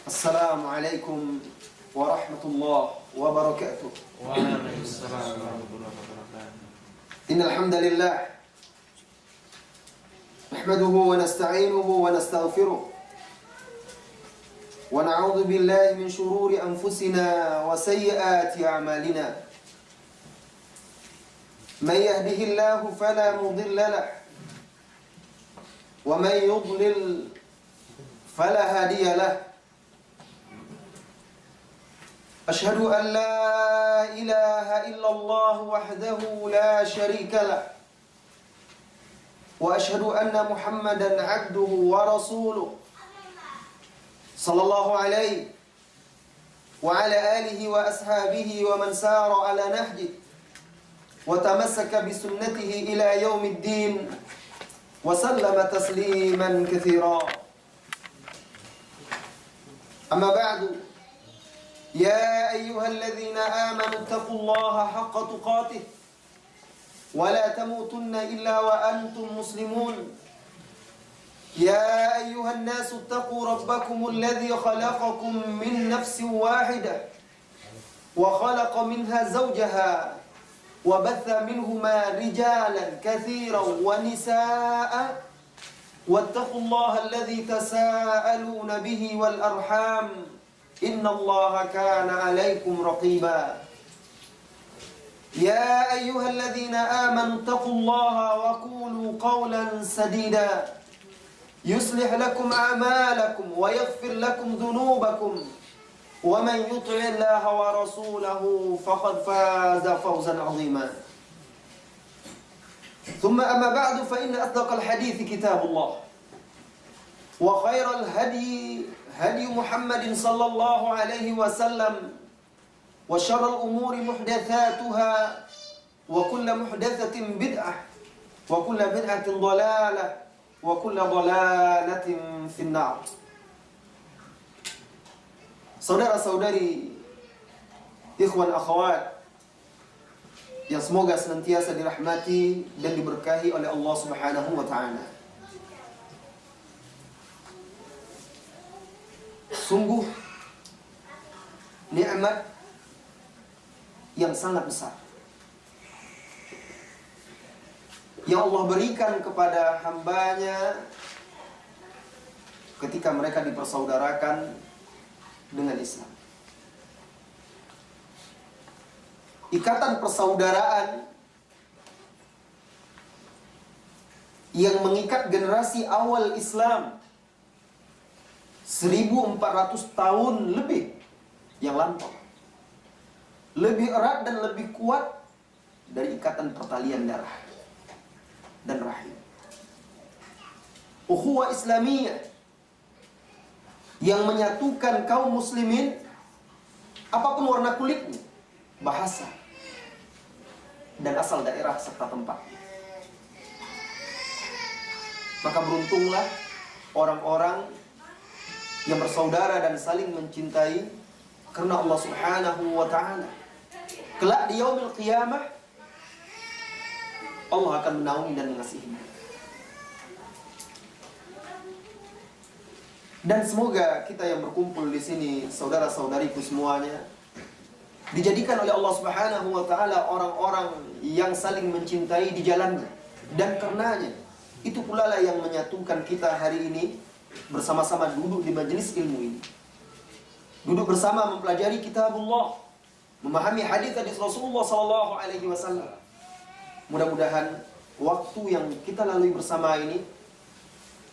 Assalamualaikum warahmatullahi wabarakatuh. Waalaikumsalam warahmatullahi wabarakatuh. Innal hamdalillah nahmaduhu wa nasta'inuhu wa nastaghfiruh wa na'udzu billahi min shururi anfusina wa sayyiati a'malina. Man yahdihillahu fala mudilla lahu wa man yudlil fala hadiya lahu. أشهد أن لا إله إلا الله وحده لا شريك له وأشهد أن محمدا عبده ورسوله صلى الله عليه وعلى آله وأصحابه ومن سار على نهجه وتمسك بسنته إلى يوم الدين وسلم تسليما كثيرا. أما بعد، يا أيها الذين آمنوا اتقوا الله حق تقاته ولا تموتن إلا وأنتم مسلمون. يا أيها الناس اتقوا ربكم الذي خلقكم من نفس واحدة وخلق منها زوجها وبث منهما رجالا كثيرا ونساء واتقوا الله الذي تساءلون به والأرحام إن الله كان عليكم رقيبا. يا أيها الذين آمنوا اتقوا الله وقولوا قولا سديدا يصلح لكم أعمالكم ويغفر لكم ذنوبكم ومن يطع الله ورسوله فقد فاز فوزا عظيما. ثم أما بعد، فإن أصدق الحديث كتاب الله وخير الهدي هدي محمد صلى الله عليه وسلم وشر الأمور محدثاتها وكل محدثة بدعة وكل بدعة ضلالة وكل ضلالة في النار. Saudara-saudari, ikhwan akhwat yang semoga senantiasa dirahmati dan diberkahi oleh Allah Subhanahu wa taala. Sungguh nikmat yang sangat besar yang Allah berikan kepada hambanya ketika mereka dipersaudarakan dengan Islam. Ikatan persaudaraan yang mengikat generasi awal Islam 1400 tahun lebih yang lampau, lebih erat dan lebih kuat dari ikatan pertalian darah dan rahim. Ukhuwah Islamiyah yang menyatukan kaum muslimin apapun warna kulitnya, bahasa, dan asal daerah serta tempat. Maka beruntunglah orang-orang yang bersaudara dan saling mencintai karena Allah Subhanahu wa taala. Kelak di yaumil qiyamah Allah akan menaungi dan mengasihi. Dan semoga kita yang berkumpul di sini, saudara-saudariku semuanya, dijadikan oleh Allah Subhanahu wa taala orang-orang yang saling mencintai di jalannya, dan karenanya itu pula lah yang menyatukan kita hari ini bersama-sama duduk di majelis ilmu ini. Duduk bersama mempelajari kitabullah, memahami hadis-hadis Rasulullah sallallahu alaihi wasallam. Mudah-mudahan waktu yang kita lalui bersama ini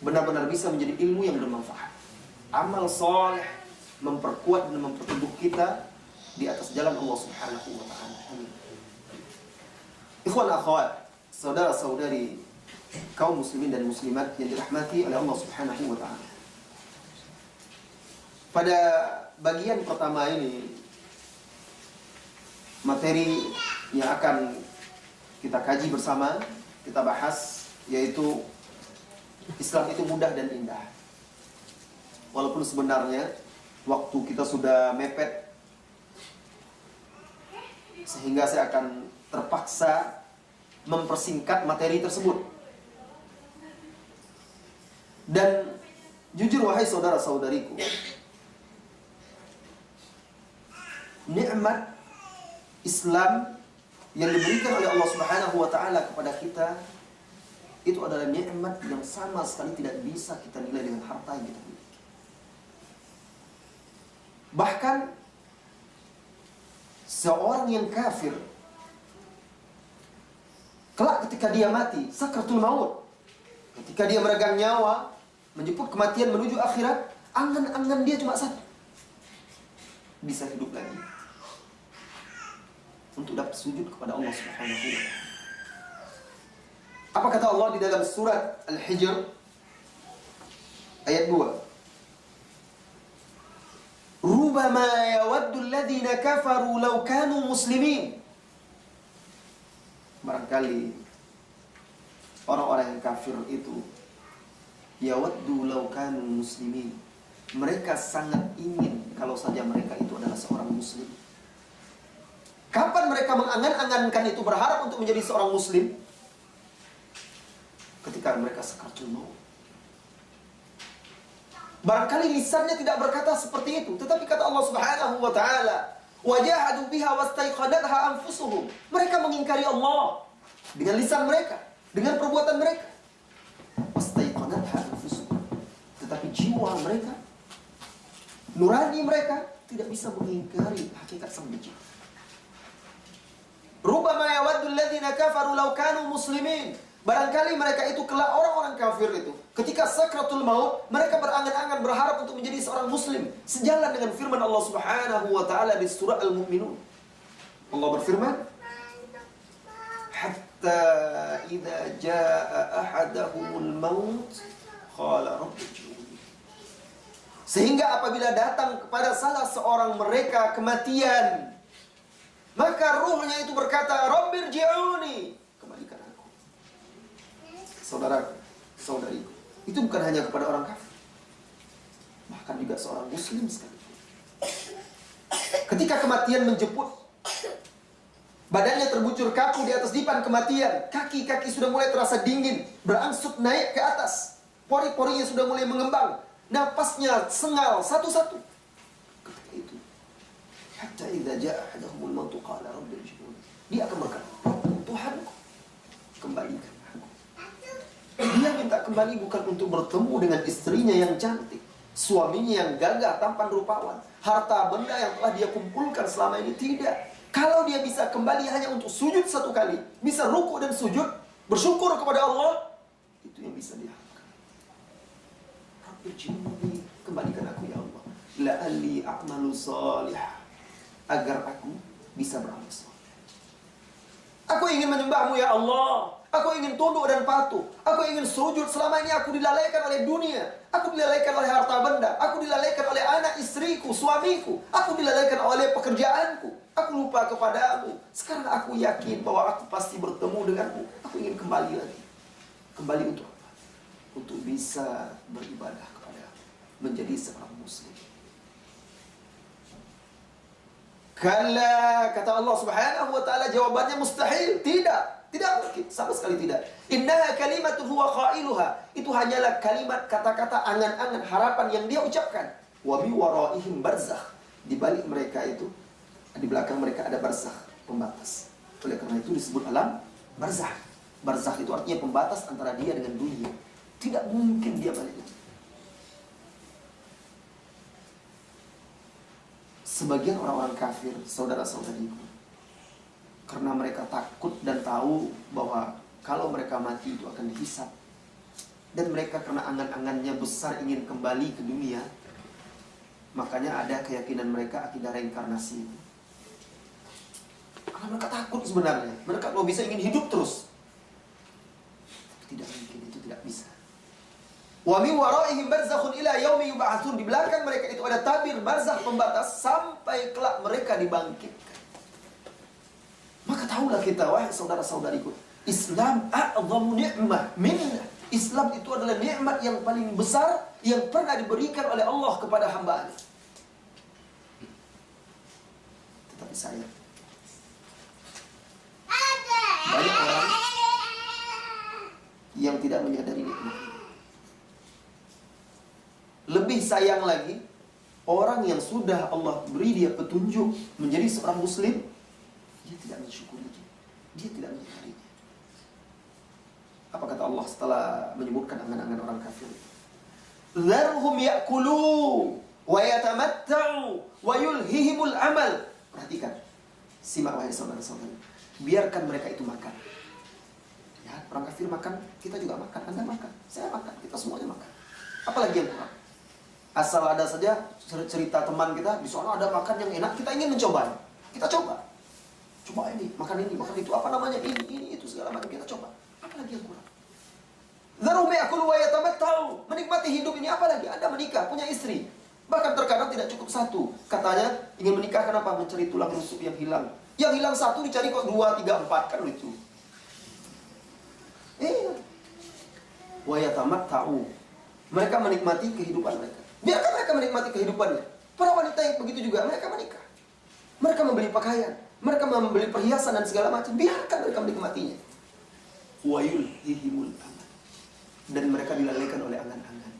benar-benar bisa menjadi ilmu yang bermanfaat. Amal saleh memperkuat dan memperteguh kita di atas jalan Allah Subhanahu wa taala. Ikhwan akhwat, saudara-saudari kaum muslimin dan muslimat yang dirahmati oleh Allah Subhanahu wa taala. Pada bagian pertama ini, materi yang akan kita kaji bersama, kita bahas, yaitu Islam itu mudah dan indah. Walaupun sebenarnya waktu kita sudah mepet, sehingga saya akan terpaksa mempersingkat materi tersebut. Dan jujur wahai saudara-saudariku, nikmat Islam yang diberikan oleh Allah Subhanahu wa taala kepada kita itu adalah nikmat yang sama sekali tidak bisa kita nilai dengan harta yang kita miliki. Bahkan seorang yang kafir kelak ketika dia mati, sakratul maut, ketika dia meregang nyawa, menjemput kematian menuju akhirat, angan-angan dia cuma satu. Bisa hidup lagi untuk dapat sujud kepada Allah Subhanahu wa taala. Apa kata Allah di dalam surat Al-Hijr ayat 2? Rubama yawaddu alladhina kafaru law kanu muslimin. Barangkali orang-orang yang kafir itu yawaddu law kanu muslimin. Mereka sangat ingin kalau saja mereka itu adalah seorang muslim. Kapan mereka mengangan-angankan itu, berharap untuk menjadi seorang muslim? Ketika mereka sakaratul maut. Barangkali lisannya tidak berkata seperti itu, tetapi kata Allah Subhanahu wa taala, "Wajahadu biha wastaiqanatha anfusuhum." Mereka mengingkari Allah dengan lisan mereka, dengan perbuatan mereka. Wastaiqanatha anfusuhum. Tetapi jiwa mereka, nurani mereka tidak bisa mengingkari hakikat sang pencipta. Rubama yawaddu alladhina kafaru law kanu muslimin. Barangkali mereka itu kelak orang-orang kafir itu ketika sakratul maut mereka berangan-angan berharap untuk menjadi seorang muslim, sejalan dengan firman Allah Subhanahu wa taala di surah Al-Mu'minun. Allah berfirman, "Hatta idza jaa ahadahumul maut qala rabbi ij'alni." Sehingga apabila datang kepada salah seorang mereka kematian, maka ruhnya itu berkata, "Rabbir ji'uni." Kembalikan aku. Saudaraku, saudariku, itu bukan hanya kepada orang kafir, bahkan juga seorang muslim sekalipun. Ketika kematian menjemput, badannya terbucur kaku di atas dipan kematian, kaki-kaki sudah mulai terasa dingin, berangsur naik ke atas, pori-porinya sudah mulai mengembang, napasnya sengal satu-satu. Ketika itu, hatta idza jaa ahaduhumul maut qala rabbi irji'un. Dia akan berkata, "Tuhanku, kembalikan aku." Dia minta kembali bukan untuk bertemu dengan istrinya yang cantik, suaminya yang gagah, tampan, rupawan, harta benda yang telah dia kumpulkan selama ini. Tidak. Kalau dia bisa kembali hanya untuk sujud satu kali, bisa ruku dan sujud, bersyukur kepada Allah, itu yang bisa diharapkan. Rabbi irji'un, kembalikan aku ya Allah. La'alli a'malu salihah, agar aku bisa beramal saleh. Aku ingin menyembahmu ya Allah. Aku ingin tunduk dan patuh. Aku ingin sujud. Selama ini aku dilalaikan oleh dunia. Aku dilalaikan oleh harta benda. Aku dilalaikan oleh anak istriku, suamiku. Aku dilalaikan oleh pekerjaanku. Aku lupa kepadamu. Sekarang aku yakin bahwa aku pasti bertemu denganmu. Aku ingin kembali lagi. Kembali untuk apa? Untuk bisa beribadah kepadamu, menjadi seorang muslim. Kalla, kata Allah Subhanahu wa taala, jawabannya mustahil, tidak mungkin, sama sekali tidak. Innaha kalimatun huwa qailuha, itu hanyalah kalimat, kata-kata, angan-angan, harapan yang dia ucapkan. Wa mi waraihim barzakh, di balik mereka itu, di belakang mereka ada barzakh, pembatas. Oleh karena itu disebut alam barzakh. Barzakh itu artinya pembatas antara dia dengan dunia. Tidak mungkin dia balik lagi. Sebagian orang-orang kafir, saudara-saudariku, karena mereka takut dan tahu bahwa kalau mereka mati itu akan dihisab, dan mereka karena angan-angannya besar ingin kembali ke dunia, makanya ada keyakinan mereka akidah reinkarnasi. Karena mereka takut sebenarnya, mereka kalau bisa ingin hidup terus. Tidak mungkin, itu tidak bisa. Wa min waraihim barzakhun ila yaumi yub'atsun, di belakang mereka itu ada tabir barzakh, pembatas sampai kelak mereka dibangkitkan. Maka tahulah kita, wahai saudara-saudariku, Islam a'zamu ni'mah minna. Islam itu adalah nikmat yang paling besar yang pernah diberikan oleh Allah kepada hamba-Nya. Tetapi sayang, banyak orang yang tidak menyadari nikmat ini. Lebih sayang lagi, orang yang sudah Allah beri dia petunjuk menjadi seorang muslim, dia tidak mensyukurinya, dia tidak menyadarinya. Apa kata Allah setelah menyebutkan angan-angan orang kafir? Dzarhum ya'kulu wa yatamatta'u wa yulhihimul amal. Perhatikan, simak wahai saudara-saudara. Biarkan mereka itu makan. Ya, orang kafir makan, kita juga makan. Anda makan, saya makan, kita semuanya makan. Apalagi yang kurang? Asal ada saja cerita teman kita, di sana ada makan yang enak, kita ingin mencoba. Kita coba. Coba ini, makan itu, apa namanya? Ini, itu segala macam kita coba. Apalagi yang kurang? Dzarhum ya'kulu wa yatamatta'u. Menikmati hidup ini apalagi? Anda menikah, punya istri. Bahkan terkadang tidak cukup satu. Katanya ingin menikah kenapa? Mencari tulang rusuk yang hilang. Yang hilang satu dicari kok 2, 3, 4. Kan lucu. Wa yatamatta'u. Mereka menikmati kehidupan mereka. Biarkan mereka menikmati kehidupannya. Para wanita yang begitu juga, mereka menikah. Mereka membeli pakaian, mereka membeli perhiasan dan segala macam. Biarkan mereka menikmatinya. Wa yulhihimul amal. Dan mereka dilalaikan oleh angan-angan.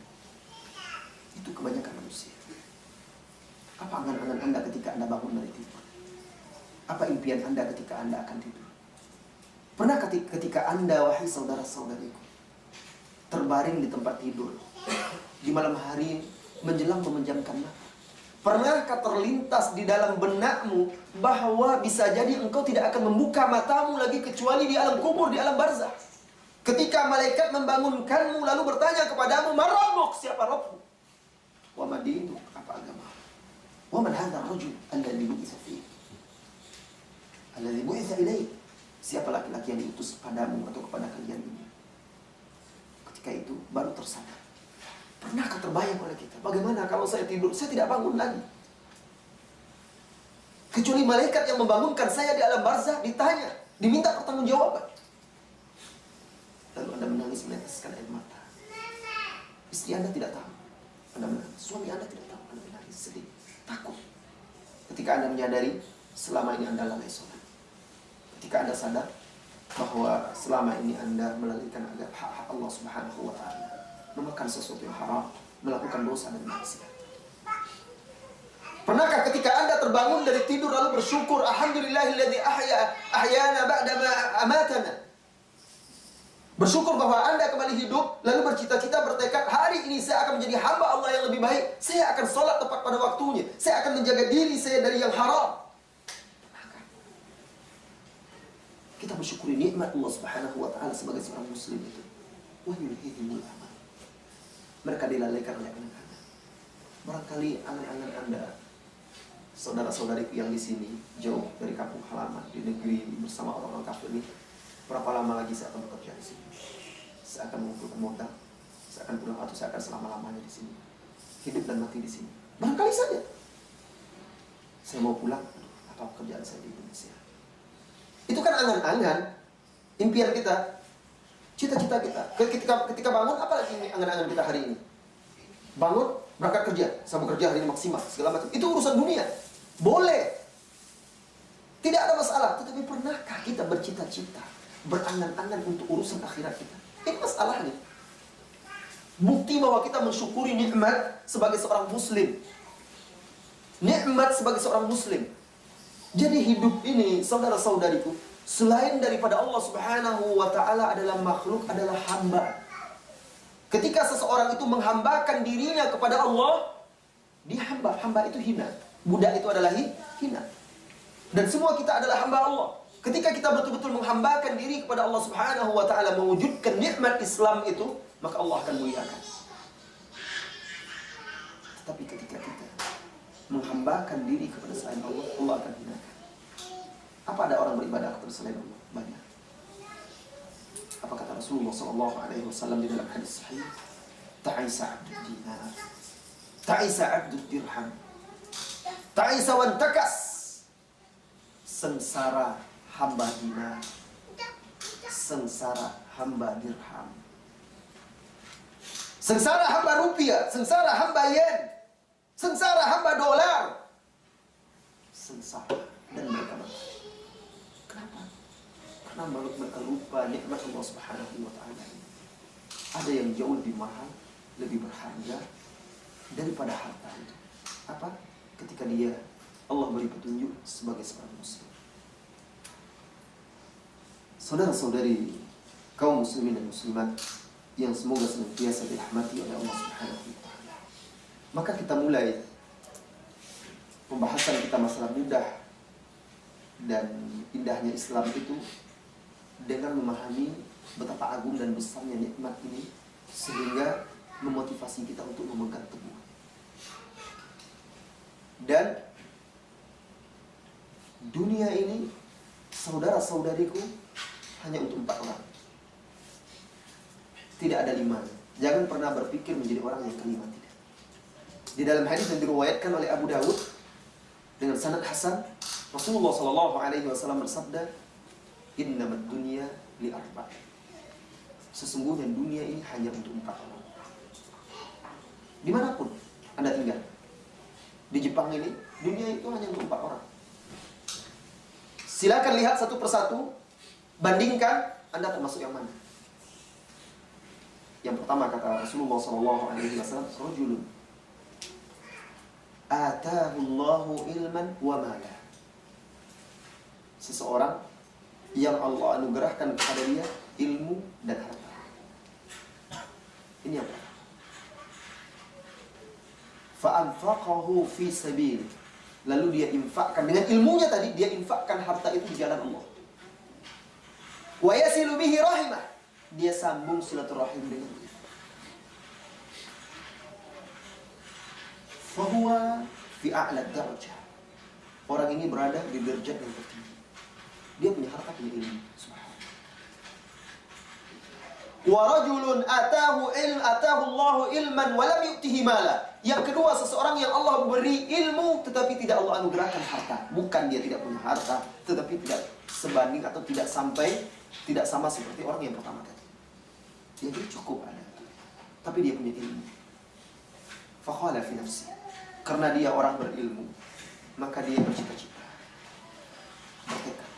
Itu kebanyakan manusia. Apa angan-angan Anda ketika Anda bangun dari tidur? Apa impian Anda ketika Anda akan tidur? Pernah ketika Anda, wahai saudara-saudariku, terbaring di tempat tidur di malam hari menjelang memejamkan mata, pernahkah terlintas di dalam benakmu bahwa bisa jadi engkau tidak akan membuka matamu lagi kecuali di alam kubur, di alam barzakh? Ketika malaikat membangunkanmu lalu bertanya kepadamu, "Man rabbuk?" Siapa Rabbmu? "Wa ma dinuk?" Apa agama? "Wa man hadha ar-rajul alladhi bu'itha fiik?" Alladhi bu'itha ilaik. Siapa laki-laki yang diutus padamu atau kepada kalian ini? Ketika itu baru tersadar. Pernahkah terbayang oleh kita, bagaimana kalau saya tidur, saya tidak bangun lagi? Kecuali malaikat yang membangunkan saya di alam barzakh ditanya, diminta pertanggungjawaban. Lalu Anda menangis meneteskan air mata. Istri Anda tidak tahu. Anda menangis. Suami Anda tidak tahu. Anda menangis sedih, takut. Ketika Anda menyadari selama ini Anda lalai sholat. Ketika Anda sadar bahwa selama ini Anda melalaikan hak Allah Subhanahu wa Ta'ala, memakan sesuatu yang haram, melakukan dosa dan maksiat. Pernahkah ketika Anda terbangun dari tidur lalu bersyukur, alhamdulillahilladzi ahyana ba'da ma amatana? Bersyukur bahwa Anda kembali hidup, lalu bercita-cita, bertekad, hari ini saya akan menjadi hamba Allah yang lebih baik. Saya akan sholat tepat pada waktunya. Saya akan menjaga diri saya dari yang haram. Kita bersyukuri nikmat Allah Subhanahu wa Ta'ala sebagai seorang muslim itu. Wa yulhihimul amal. Mereka dilalaikan oleh angan-angan. Barangkali angan-angan Anda, saudara-saudariku yang di sini, jauh dari kampung halaman, di negeri bersama orang-orang kafir ini, berapa lama lagi saya akan bekerja di sini? Saya akan mengumpulkan modal, saya akan pulang atau saya akan selama-lamanya di sini. Hidup dan mati di sini. Barangkali saja saya mau pulang atau kerjaan saya di Indonesia. Itu kan angan-angan, impian kita, cita-cita kita. Ketika bangun, apa lagi angan-angan kita hari ini? Bangun, berangkat kerja, saya bekerja hari ini maksimal, segala macam. Itu urusan dunia. Boleh. Tidak ada masalah. Tetapi pernahkah kita bercita-cita, berangan-angan untuk urusan akhirat kita? Ini masalahnya. Bukti bahwa kita mensyukuri nikmat sebagai seorang muslim. Nikmat sebagai seorang muslim. Jadi hidup ini, saudara-saudariku, selain daripada Allah Subhanahu wa Ta'ala adalah makhluk, adalah hamba. Ketika seseorang itu menghambakan dirinya kepada Allah, dia hamba. Hamba itu hina. Budak itu adalah hina. Dan semua kita adalah hamba Allah. Ketika kita betul-betul menghambakan diri kepada Allah Subhanahu wa Ta'ala, mewujudkan nikmat Islam itu, maka Allah akan muliakan. Tetapi ketika kita menghambakan diri kepada selain Allah, Allah akan hinakan. Apa ada orang beribadah kepada selain Allah? Banyak. Apa kata Rasulullah SAW di dalam hadis sahih? Ta'isa abdud dinar, ta'isa abdud dirham, ta'isa wantakas. Sengsara hamba dinar, sengsara hamba dirham, sengsara hamba rupiah, sengsara hamba yen, sengsara hamba dolar. Sengsara dan mereka mati. Kenapa? Karena mereka lupa nikmat Allah Subhanahu wa Ta'ala. Ada yang jauh lebih mahal, lebih berharga daripada harta itu. Apa Apa? Ketika dia Allah beri petunjuk sebagai seorang muslim. Saudara-saudari kaum muslimin dan muslimat yang semoga senantiasa dirahmati oleh Allah Subhanahu wa taala. Maka kita mulai pembahasan kita masalah mudah dan indahnya Islam itu dengan memahami betapa agung dan besarnya nikmat ini, sehingga memotivasi kita untuk memegang teguh. Dan dunia ini, saudara-saudariku, hanya untuk 4 orang. Tidak ada 5. Jangan pernah berpikir menjadi orang yang kelima, tidak. Di dalam hadis yang diriwayatkan oleh Abu Dawud dengan sanad hasan, Rasulullah SAW bersabda, "Innamad dunya li arba'." Sesungguhnya dunia ini hanya untuk 4 orang. Dimanapun Anda tinggal, di Jepang ini, dunia itu hanya untuk 4 orang. Silakan lihat satu persatu, bandingkan Anda termasuk yang mana. Yang pertama kata Rasulullah SAW, "Rajulun atahu Allahu ilman wa mala." Seseorang yang Allah anugerahkan kepada dia ilmu dan harta. Ini yang pertama. Fa'anfaqahu fi sabil. Lalu dia infakkan dengan ilmunya tadi, dia infakkan harta itu di jalan Allah. Wa yasilu bihi rahimah. Dia sambung silaturahim dengan dia. Fahuwa fi a'la darajah. Orang ini berada di derajat yang tertinggi. Dia punya harta, punya ilmu. Wa rajulun atahu Allahu ilman wa lam yu'tihi mala. Yang kedua, seseorang yang Allah beri ilmu tetapi tidak Allah anugerahkan harta. Bukan dia tidak punya harta, tetapi tidak sebanding atau tidak sama seperti orang yang pertama tadi. Dia cukup ada, tapi dia punya ilmu. Faqala fi nafsi. Karena dia orang berilmu, maka dia bercita-cita, bertekad.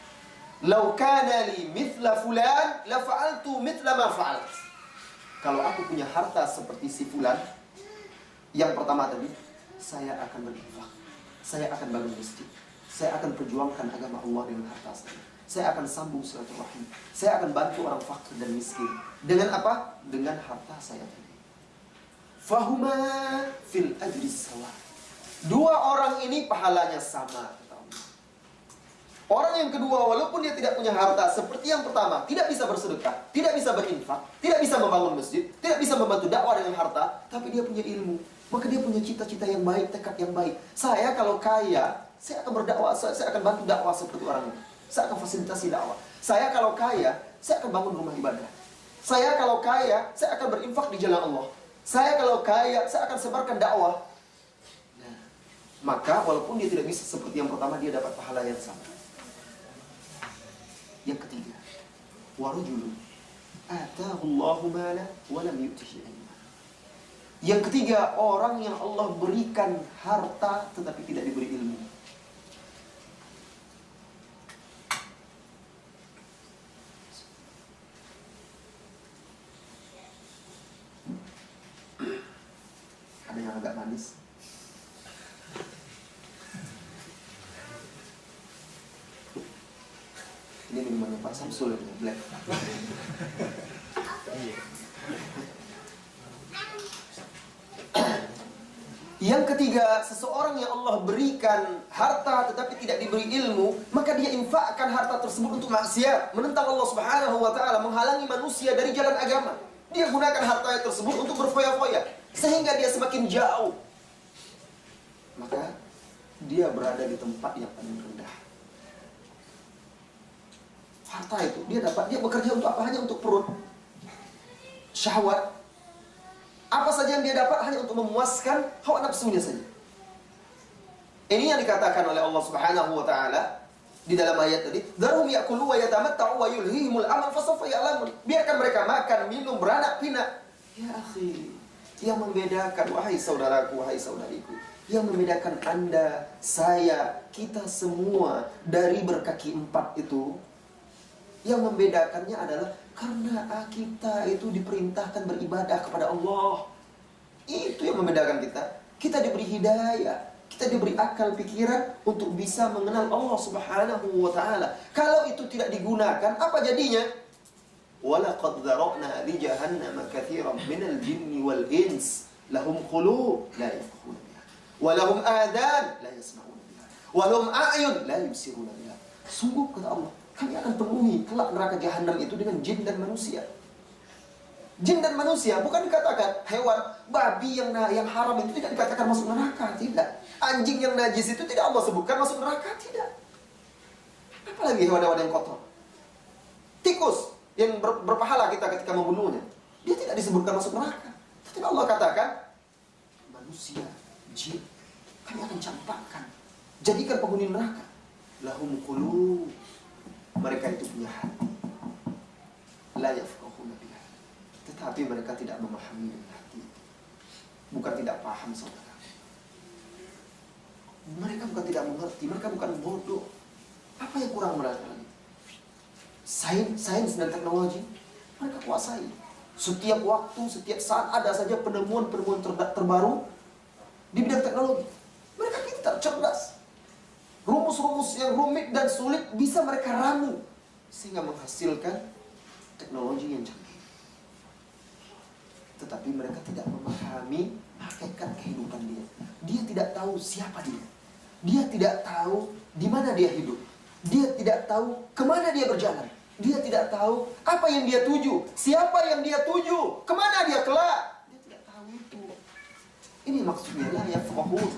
"Lau kana li mithla fulan la fa'altu mithla ma fa'alt." Kalau aku punya harta seperti si fulan yang pertama tadi, saya akan berinfak, saya akan bangun masjid, saya akan perjuangkan agama Allah dengan harta saya akan sambung silaturahim, saya akan bantu orang fakir dan miskin. Dengan apa? Dengan harta saya tadi. Fahuma fil ajri sawa. 2 orang ini pahalanya sama. Orang yang kedua, walaupun dia tidak punya harta seperti yang pertama, tidak bisa bersedekah, tidak bisa berinfak, tidak bisa membangun masjid, tidak bisa membantu dakwah dengan harta, tapi dia punya ilmu. Maka dia punya cita-cita yang baik, tekad yang baik. Saya kalau kaya, saya akan berdakwah, saya akan bantu dakwah seperti orang ini. Saya akan fasilitasi dakwah. Saya kalau kaya, saya akan bangun rumah ibadah. Saya kalau kaya, saya akan berinfak di jalan Allah. Saya kalau kaya, saya akan sebarkan dakwah. Nah, maka walaupun dia tidak bisa seperti yang pertama, dia dapat pahala yang sama. Yang ketiga, warujulun atahu Allahu mala wa lam yu'tihi ilma. Yang ketiga, orang yang Allah berikan harta tetapi tidak diberi ilmu. Ada yang agak manis. Ini minumannya Pak Samsul yang black. Yang ketiga, seseorang yang Allah berikan harta tetapi tidak diberi ilmu, maka dia infakkan harta tersebut untuk maksiat, menentang Allah Subhanahu wa taala, menghalangi manusia dari jalan agama. Dia gunakan harta tersebut untuk berfoya-foya sehingga dia semakin jauh. Maka dia berada di tempat yang paling rendah. Harta itu dia bekerja untuk apa? Hanya untuk perut, syahwat. Apa saja yang dia dapat hanya untuk memuaskan hawa nafsunya saja. Ini yang dikatakan oleh Allah Subhanahu wa taala di dalam ayat tadi, "Dharhum ya'kulu wa yatamatta'u wa yulhihimul amal fasawfa ya'lamun." Biarkan mereka makan, minum, beranak pinak. Ya akhi, yang membedakan, wahai saudaraku, wahai saudariku, yang membedakan Anda, saya, kita semua dari berkaki 4 itu, yang membedakannya adalah karena kita itu diperintahkan beribadah kepada Allah. Itu yang membedakan kita. Kita diberi hidayah, Kita diberi akal pikiran untuk bisa mengenal Allah Subhanahu wa ta'ala. Kalau itu tidak digunakan, apa jadinya? Walaqad dzara'na li jahannama katsiran minal jinni wal ins lahum qulub la yafqahuna biha wa lahum adhan la yasma'una biha wa lahum a'yun la yubsiruna biha. Sungguh kata Allah, kami akan penuhi kelak neraka jahanam itu dengan jin dan manusia. Jin dan manusia, bukan dikatakan hewan, babi yang haram itu tidak dikatakan masuk neraka, tidak. Anjing yang najis itu tidak Allah sebutkan masuk neraka, tidak. Apalagi hewan-hewan yang kotor. Tikus yang berpahala kita ketika membunuhnya, dia tidak disebutkan masuk neraka. Tetapi Allah katakan, manusia, jin, kami akan campakkan, jadikan penghuni neraka. Lahum qulub, mereka itu punya hati. La yafqahuna biha, tetapi mereka tidak memahami hati. Bukan tidak paham, saudara. Mereka bukan tidak mengerti, mereka bukan bodoh. Apa yang kurang mereka lagi? Sains dan teknologi mereka kuasai. Setiap waktu, setiap saat ada saja penemuan-penemuan terbaru di bidang teknologi. Mereka pintar, cerdas. Rumus-rumus yang rumit dan sulit bisa mereka ramu sehingga menghasilkan teknologi yang canggih. Tetapi mereka tidak memahami hakikat kehidupan dia. Dia tidak tahu siapa dia. Dia tidak tahu di mana dia hidup. Dia tidak tahu kemana dia berjalan. Dia tidak tahu apa yang dia tuju. Siapa yang dia tuju. Kemana dia kelak. Dia tidak tahu itu. Ini maksudnya la yafqahun.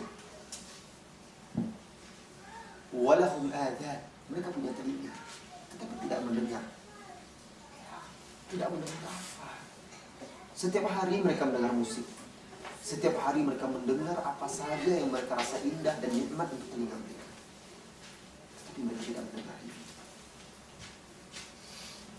Walahum adhan. Mereka punya telinga, tetapi tidak mendengar. Tidak mendengar apa. Setiap hari mereka mendengar musik. Setiap hari mereka mendengar apa saja yang mereka rasa indah dan nikmat untuk telinga mereka. Tetapi mereka tidak mendengar ini.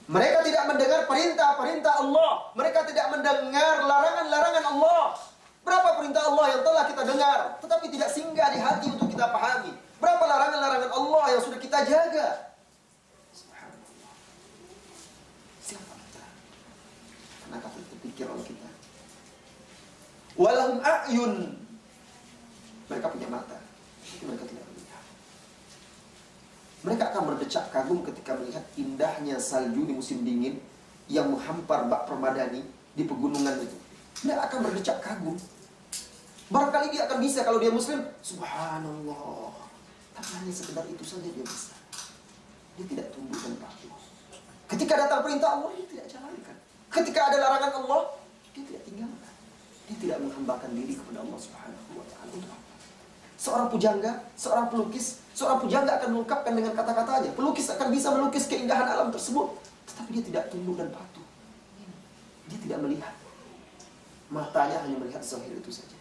Mereka tidak mendengar perintah-perintah Allah. Mereka tidak mendengar larangan-larangan Allah. Berapa perintah Allah yang telah kita dengar, tetapi tidak singgah di hati untuk kita pahami. Berapa larangan-larangan Allah yang sudah kita jaga. Subhanallah. Siapa kita? Karena kata terpikir oleh kita. Walahum a'yun. Mereka punya mata, tapi mereka tidak melihat. Mereka akan berdecak kagum ketika melihat indahnya salju di musim dingin yang menghampar bak permadani di pegunungan itu. Mereka akan berdecak kagum. Barangkali dia akan bisa kalau dia muslim. Subhanallah. Tapi hanya sekedar itu saja dia bisa. Dia tidak tunduk dan patuh. Ketika datang perintah Allah, dia tidak jalankan. Ketika ada larangan Allah, dia tidak tinggalkan. Dia tidak menghambakan diri kepada Allah Subhanahu wa ta'ala. Untuk apa? Seorang pujangga, seorang pelukis, seorang pujangga akan mengungkapkan dengan kata-katanya. Pelukis akan bisa melukis keindahan alam tersebut, tetapi dia tidak tunduk dan patuh. Dia tidak melihat. Matanya hanya melihat zahir itu saja.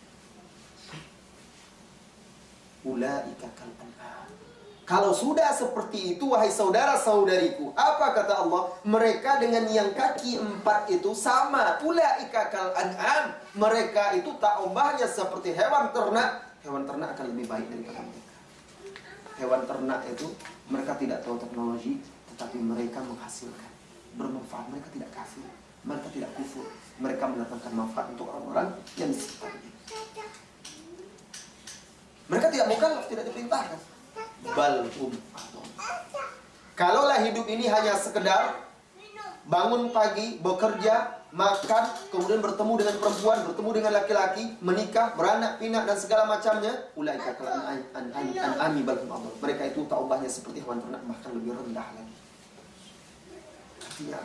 Ulaika kal an'am. Kalau sudah seperti itu, wahai saudara-saudariku, apa kata Allah? Mereka dengan yang kaki 4 itu sama. Ulaika kal an'am. Mereka itu tak ubahnya seperti hewan ternak. Hewan ternak akan lebih baik daripada mereka. Hewan ternak itu mereka tidak tahu teknologi, tetapi mereka menghasilkan, bermanfaat. Mereka tidak kafir, mereka tidak kufur. Mereka mendatangkan manfaat untuk orang-orang yang di sekitarnya. Mereka tidak mukallaf, tidak diperintahkan. Bal hum adon. Kalaulah hidup ini hanya sekedar bangun pagi, bekerja, makan, kemudian bertemu dengan perempuan, bertemu dengan laki-laki, menikah, beranak, pinak dan segala macamnya, ulaika kal an'ami bal hum adon. Mereka itu tak ubahnya seperti hewan ternak, bahkan lebih rendah lagi. Artinya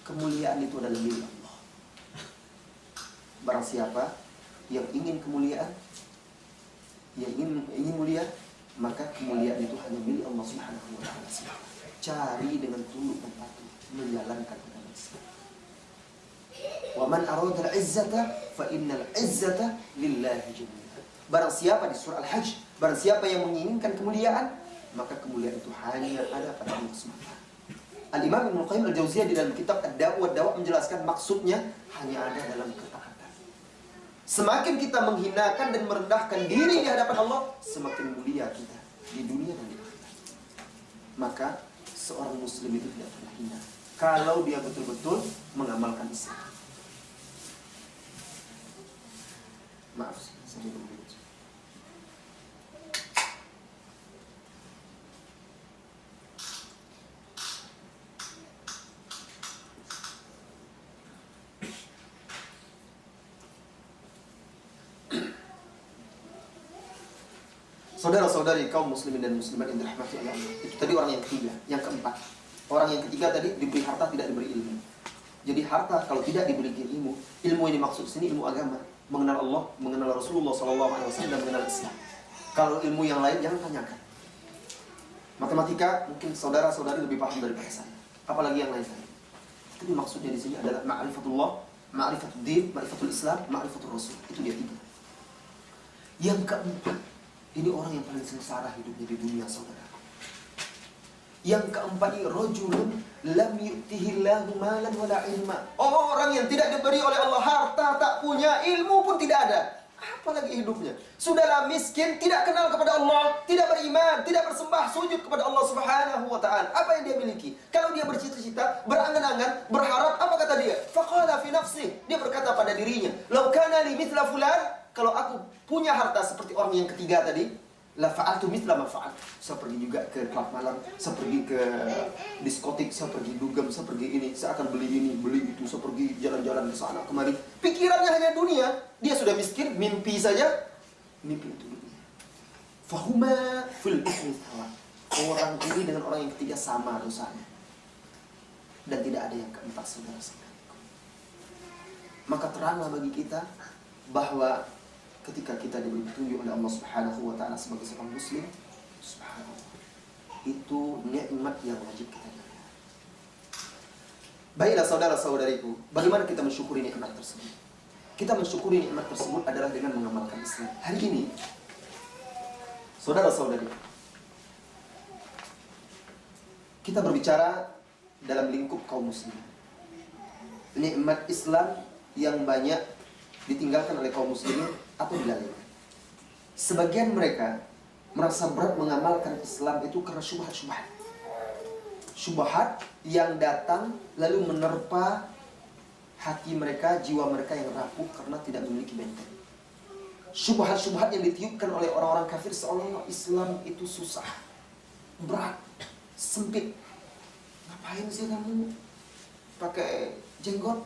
kemuliaan itu adalah milik Allah. Barang siapa yang ingin kemuliaan, yang ingin mulia, maka kemuliaan itu hanya milik Allah Subhanahu wa ta'ala. Cari dengan tunduk dan patuh, menjalankan agama Islam. Wa man arada al-izzata fa innal izzata lillahi jami'an. Barang siapa di surah Al-Hajj, barang siapa yang menginginkan kemuliaan, maka kemuliaan itu hanya ada pada Allah Subhanahu wa ta'ala. Al-Imam Ibnu Qayyim Al-Jauziyah di dalam kitab Ad-Dawa wad-Dawa menjelaskan maksudnya hanya ada dalam ketaatan. Semakin kita menghinakan dan merendahkan diri di hadapan Allah, semakin mulia kita di dunia dan di akhirat. Maka seorang muslim itu tidak pernah hina kalau dia betul-betul mengamalkan Islam. Maaf, saya belum Saudara-saudari kaum muslimin dan muslimat yang dirahmati oleh Allah. Itu tadi orang yang ketiga. Yang keempat, orang yang ketiga tadi diberi harta tidak diberi ilmu. Jadi harta kalau tidak diberi ilmu, ilmu ini maksud sini ilmu agama, mengenal Allah, mengenal Rasulullah SAW dan mengenal Islam. Kalau ilmu yang lain jangan tanyakan. Matematika mungkin saudara-saudari lebih paham daripada saya. Apalagi yang lain tadi. Tapi maksudnya di sini adalah ma'rifatullah, ma'rifatul din, ma'rifatul Islam, ma'rifatul Rasul. Itu dia tiga. Yang keempat, ini orang yang paling sengsara hidupnya di dunia, saudara. Yang keempat ini rajulun lam yu'tihillahu malan wala ilma. Orang yang tidak diberi oleh Allah harta, tak punya ilmu pun tidak ada. Apalagi hidupnya. Sudahlah miskin, tidak kenal kepada Allah, tidak beriman, tidak bersembah sujud kepada Allah Subhanahu wa taala. Apa yang dia miliki? Kalau dia bercita-cita, berangan-angan, berharap, apa kata dia? Faqala fi nafsi. Dia berkata pada dirinya, "Lau kana li mithla fulan," kalau aku punya harta seperti orang yang ketiga tadi, la fa'altu mithla ma fa'al. Saya pergi juga ke klub malam, saya pergi ke diskotik, saya pergi dugem, saya pergi ini, saya akan beli ini, beli itu, saya pergi jalan-jalan ke sana kemari. Pikirannya hanya dunia. Dia sudah miskin, mimpi saja, mimpi itu dunia. Fahuma fil ismi sawa. Orang ini dengan orang yang ketiga sama dosanya. Dan tidak ada yang keempat, saudara-saudariku. Maka teranglah bagi kita bahwa ketika kita diberi petunjuk oleh Allah Subhanahu wa taala sebagai seorang muslim, subhanallah, itu nikmat yang wajib kita jaga. Baiklah saudara-saudariku, bagaimana kita mensyukuri nikmat tersebut? Kita mensyukuri nikmat tersebut adalah dengan mengamalkan Islam. Hari ini, saudara-saudari, kita berbicara dalam lingkup kaum muslimin. Nikmat Islam yang banyak ditinggalkan oleh kaum muslimin atau dilalaikan. Sebagian mereka merasa berat mengamalkan Islam itu karena syubhat-syubhat. Syubhat yang datang lalu menerpa hati mereka, jiwa mereka yang rapuh karena tidak memiliki benteng. Syubhat-syubhat yang ditiupkan oleh orang-orang kafir seolah-olah Islam itu susah, berat, sempit. Ngapain sih kamu pakai jenggot?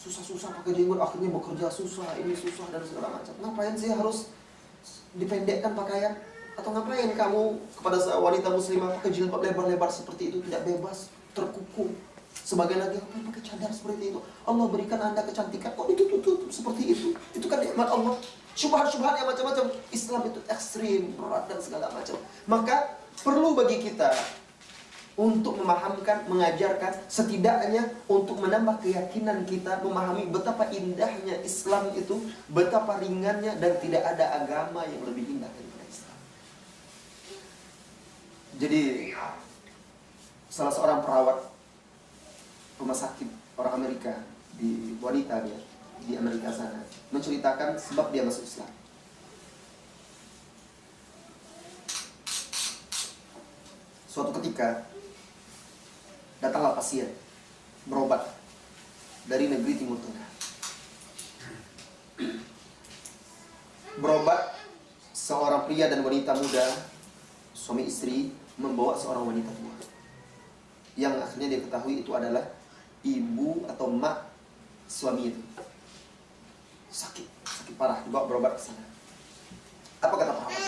Susah-susah pakai jenggot, akhirnya bekerja susah, ini susah dan segala macam. Ngapain sih harus dipendekkan pakaian? Atau ngapain kamu kepada wanita muslimah pakai jilbab lebar-lebar seperti itu, tidak bebas, terkuku? Sebagian lagi ngapain pakai cadar seperti itu? Allah berikan Anda kecantikan, kok ditutup seperti itu? Itu kan nikmat Allah. Syubhat-syubhat yang macam-macam. Islam itu ekstrim, berat dan segala macam. Maka perlu bagi kita untuk memahamkan, mengajarkan, setidaknya untuk menambah keyakinan kita, memahami betapa indahnya Islam itu, betapa ringannya, dan tidak ada agama yang lebih indah daripada Islam. Jadi, salah seorang perawat rumah sakit orang Amerika di wanita dia di Amerika sana menceritakan sebab dia masuk Islam. Suatu ketika datanglah pasien berobat dari negeri Timur Tengah. Berobat seorang pria dan wanita muda, suami istri, membawa seorang wanita tua. Yang akhirnya dia ketahui itu adalah ibu atau mak suami itu. Sakit parah, dibawa berobat ke sana. Apa kata perawat?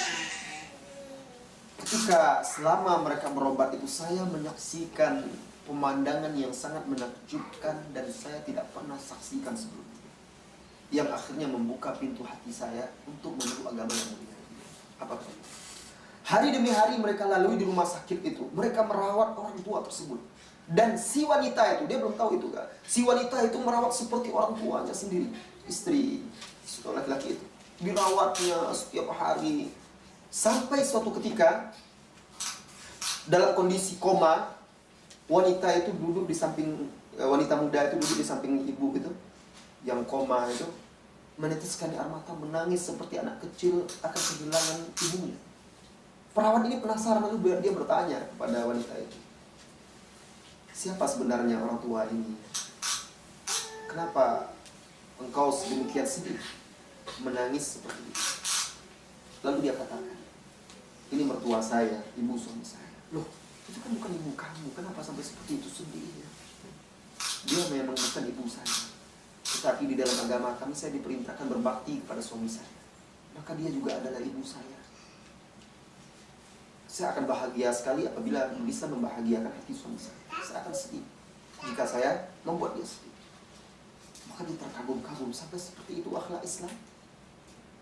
Ketika selama mereka berobat itu, saya menyaksikan pemandangan yang sangat menakjubkan dan saya tidak pernah saksikan sebelumnya, yang akhirnya membuka pintu hati saya untuk memeluk agama yang lebih tinggi. Apa itu? Hari demi hari mereka lalui di rumah sakit itu, mereka merawat orang tua tersebut. Dan si wanita itu, dia belum tahu itu kan, si wanita itu merawat seperti orang tuanya sendiri, istri laki-laki itu, dirawatnya setiap hari. Sampai suatu ketika dalam kondisi koma, wanita itu duduk di samping, wanita muda itu duduk di samping ibu itu yang koma itu, meneteskan air mata, menangis seperti anak kecil akan kehilangan ibunya. Perawat ini penasaran, lalu dia bertanya kepada wanita itu, siapa sebenarnya orang tua ini? Kenapa engkau sedemikian sedih, menangis seperti itu? Lalu dia katakan, ini mertua saya, ibu suami saya. Loh, itu kan bukan ibu kamu, kenapa sampai seperti itu sedihnya? Dia memang bukan ibu saya, tetapi di dalam agama kami saya diperintahkan berbakti kepada suami saya. maka dia juga adalah ibu saya. Saya akan bahagia sekali apabila bisa membahagiakan hati suami saya. Saya akan sedih jika saya membuat dia sedih. Maka dia terkagum-kagum sampai seperti itu akhlak Islam.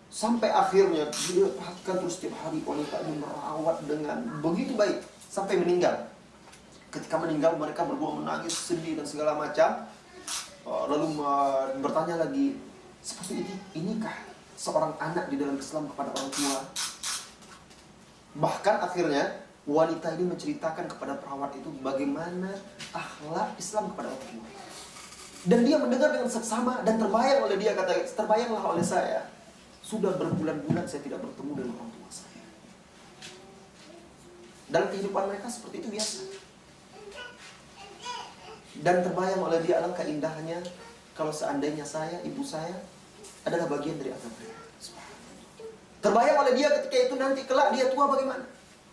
Sampai akhirnya dia perhatikan terus setiap hari wanita ini merawat dengan begitu baik sampai meninggal. Ketika meninggal mereka berdua menangis, sedih dan segala macam. Lalu bertanya lagi, seperti inikah seorang anak di dalam Islam kepada orang tua? Bahkan akhirnya wanita ini menceritakan kepada perawat itu bagaimana akhlak Islam kepada orang tua. Dan dia mendengar dengan seksama dan terbayang oleh dia, kata, terbayanglah oleh saya. Sudah berbulan-bulan saya tidak bertemu dengan orang tua saya. Dalam kehidupan mereka seperti itu biasa. Dan terbayang oleh dia alangkah indahnya kalau seandainya saya, ibu saya adalah bagian dari agama mereka. Terbayang oleh dia ketika itu nanti kelak dia tua bagaimana?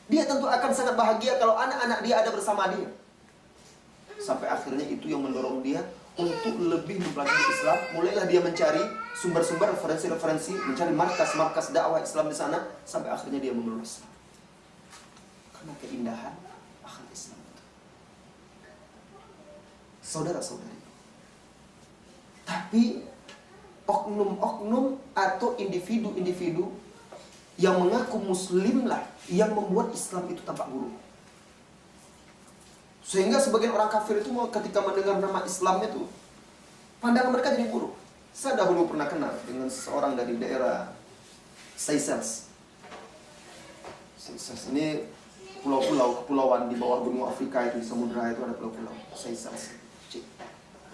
Dia tentu akan sangat bahagia kalau anak-anak dia ada bersama dia. Sampai akhirnya itu yang mendorong dia untuk lebih mempelajari Islam. Mulailah dia mencari sumber-sumber referensi-referensi, mencari markas-markas dakwah Islam di sana, sampai akhirnya dia memeluk Islam. Karena keindahan akhlak Islam itu. Saudara-saudari, tapi oknum-oknum atau individu-individu yang mengaku muslimlah yang membuat Islam itu tampak buruk. Sehingga sebagian orang kafir itu ketika mendengar nama Islam itu, pandangan mereka jadi buruk. Saya dahulu pernah kenal dengan seorang dari daerah Seychelles. Seychelles ini pulau-pulau, kepulauan di bawah benua Afrika itu, di samudera itu ada pulau-pulau Seychelles.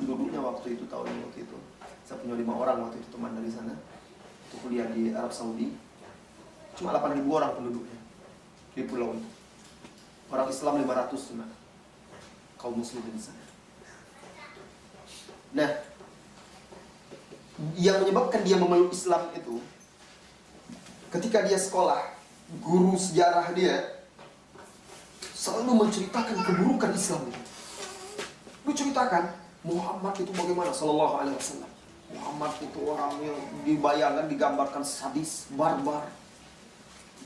Penduduknya waktu itu, saya punya 5 orang waktu itu teman dari sana, untuk kuliah di Arab Saudi. Cuma 8.000 orang penduduknya di pulau itu. Orang Islam 500 cuma. Kaum muslim di sana. Nah, yang menyebabkan dia memeluk Islam itu, ketika dia sekolah, guru sejarah dia selalu menceritakan keburukan Islam itu. Dia ceritakan Muhammad itu bagaimana, sallallahu alaihi wasallam. Muhammad itu orang yang dibayangkan, digambarkan sadis, barbar,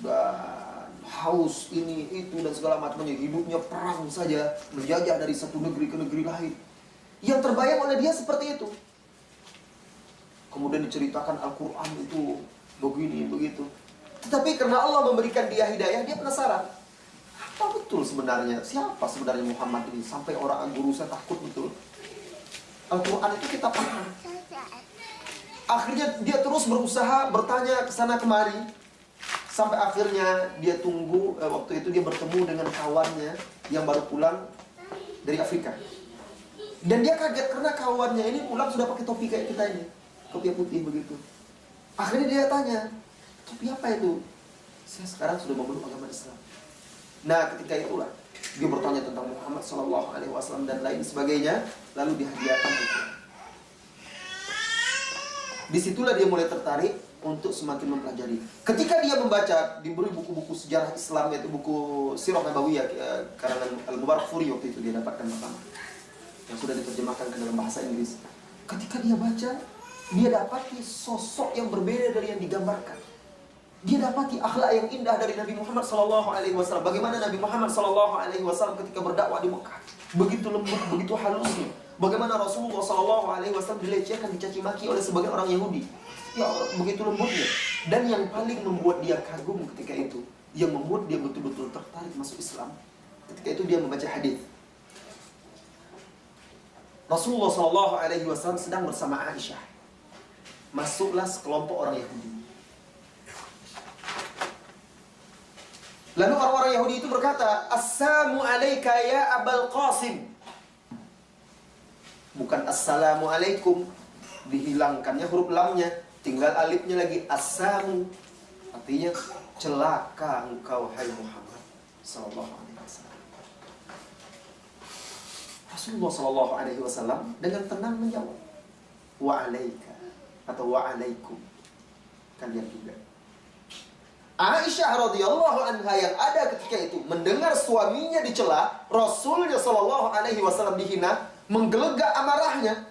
dan haus ini itu dan segala macamnya, hidupnya perang saja, menjajah dari satu negeri ke negeri lain. Yang terbayang oleh dia seperti itu. Kemudian diceritakan Al-Quran itu begini begitu. Tetapi karena Allah memberikan dia hidayah, dia penasaran. Apa betul sebenarnya? Siapa sebenarnya Muhammad ini? Sampai orang guru saya takut betul. Al-Quran itu kita paham. Akhirnya dia terus berusaha bertanya ke sana kemari. Sampai akhirnya dia tunggu, waktu itu dia bertemu dengan kawannya yang baru pulang dari Afrika. Dan dia kaget karena kawannya ini pulang sudah pakai topi kayak kita ini. Topi putih begitu. Akhirnya dia tanya, topi apa itu? Saya sekarang sudah memeluk agama Islam. Nah, ketika itulah dia bertanya tentang Muhammad SAW dan lain sebagainya. Lalu dihadiahkan itu. Disitulah dia mulai tertarik untuk semakin mempelajari. Ketika dia membaca, diberi buku-buku sejarah Islam, yaitu buku Sirah Nabawiyah karangan Al-Mubarakfuri waktu itu dia dapatkan pertama, yang sudah diterjemahkan ke dalam bahasa Inggris. Ketika dia baca, dia dapati sosok yang berbeda dari yang digambarkan. Dia dapati akhlak yang indah dari Nabi Muhammad SAW. Bagaimana Nabi Muhammad SAW ketika berdakwah di Mekah, begitu lembut, begitu halusnya. Bagaimana Rasulullah SAW dilecehkan, dicaci maki oleh sebagian orang Yahudi. Ya, begitu lembutnya. Dan yang paling membuat dia kagum ketika itu, yang membuat dia betul-betul tertarik masuk Islam, ketika itu dia membaca hadis. Rasulullah SAW sedang bersama Aisyah. Masuklah sekelompok orang Yahudi. Lalu orang-orang Yahudi itu berkata, "Assalamu alayka ya Abul Qasim." Bukan assalamu alaikum, dihilangkannya huruf lamnya, tinggal alifnya lagi, assamu. Artinya celaka engkau hai Muhammad sallallahu alaihi wasallam. Rasulullah sallallahu alaihi wasallam dengan tenang menjawab, wa alaika atau wa alaikum, kalian juga. Aisyah radhiyallahu anha yang ada ketika itu mendengar suaminya dicela, Rasulnya sallallahu alaihi wasallam dihina, menggelegak amarahnya.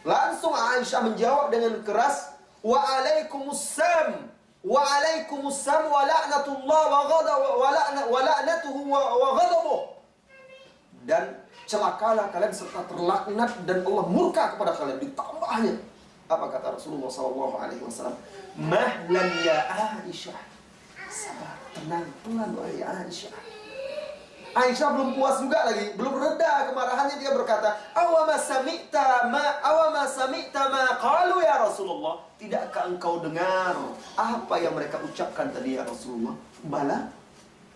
Langsung Aisyah menjawab dengan keras, wa alaikumussalam wa la'natullah wa la'natuhu wa ghadabuh. Dan celakalah kalian serta terlaknat dan Allah murka kepada kalian. Ditambahnya apa kata Rasulullah SAW? Mahlan ya Aisyah. Sabar, tenang, pelan wahai Aisyah. Aisyah belum puas juga lagi, belum reda kemarahannya, dia berkata, awama sami'ta ma qalu ya Rasulullah. Tidakkah engkau dengar apa yang mereka ucapkan tadi ya Rasulullah? Bala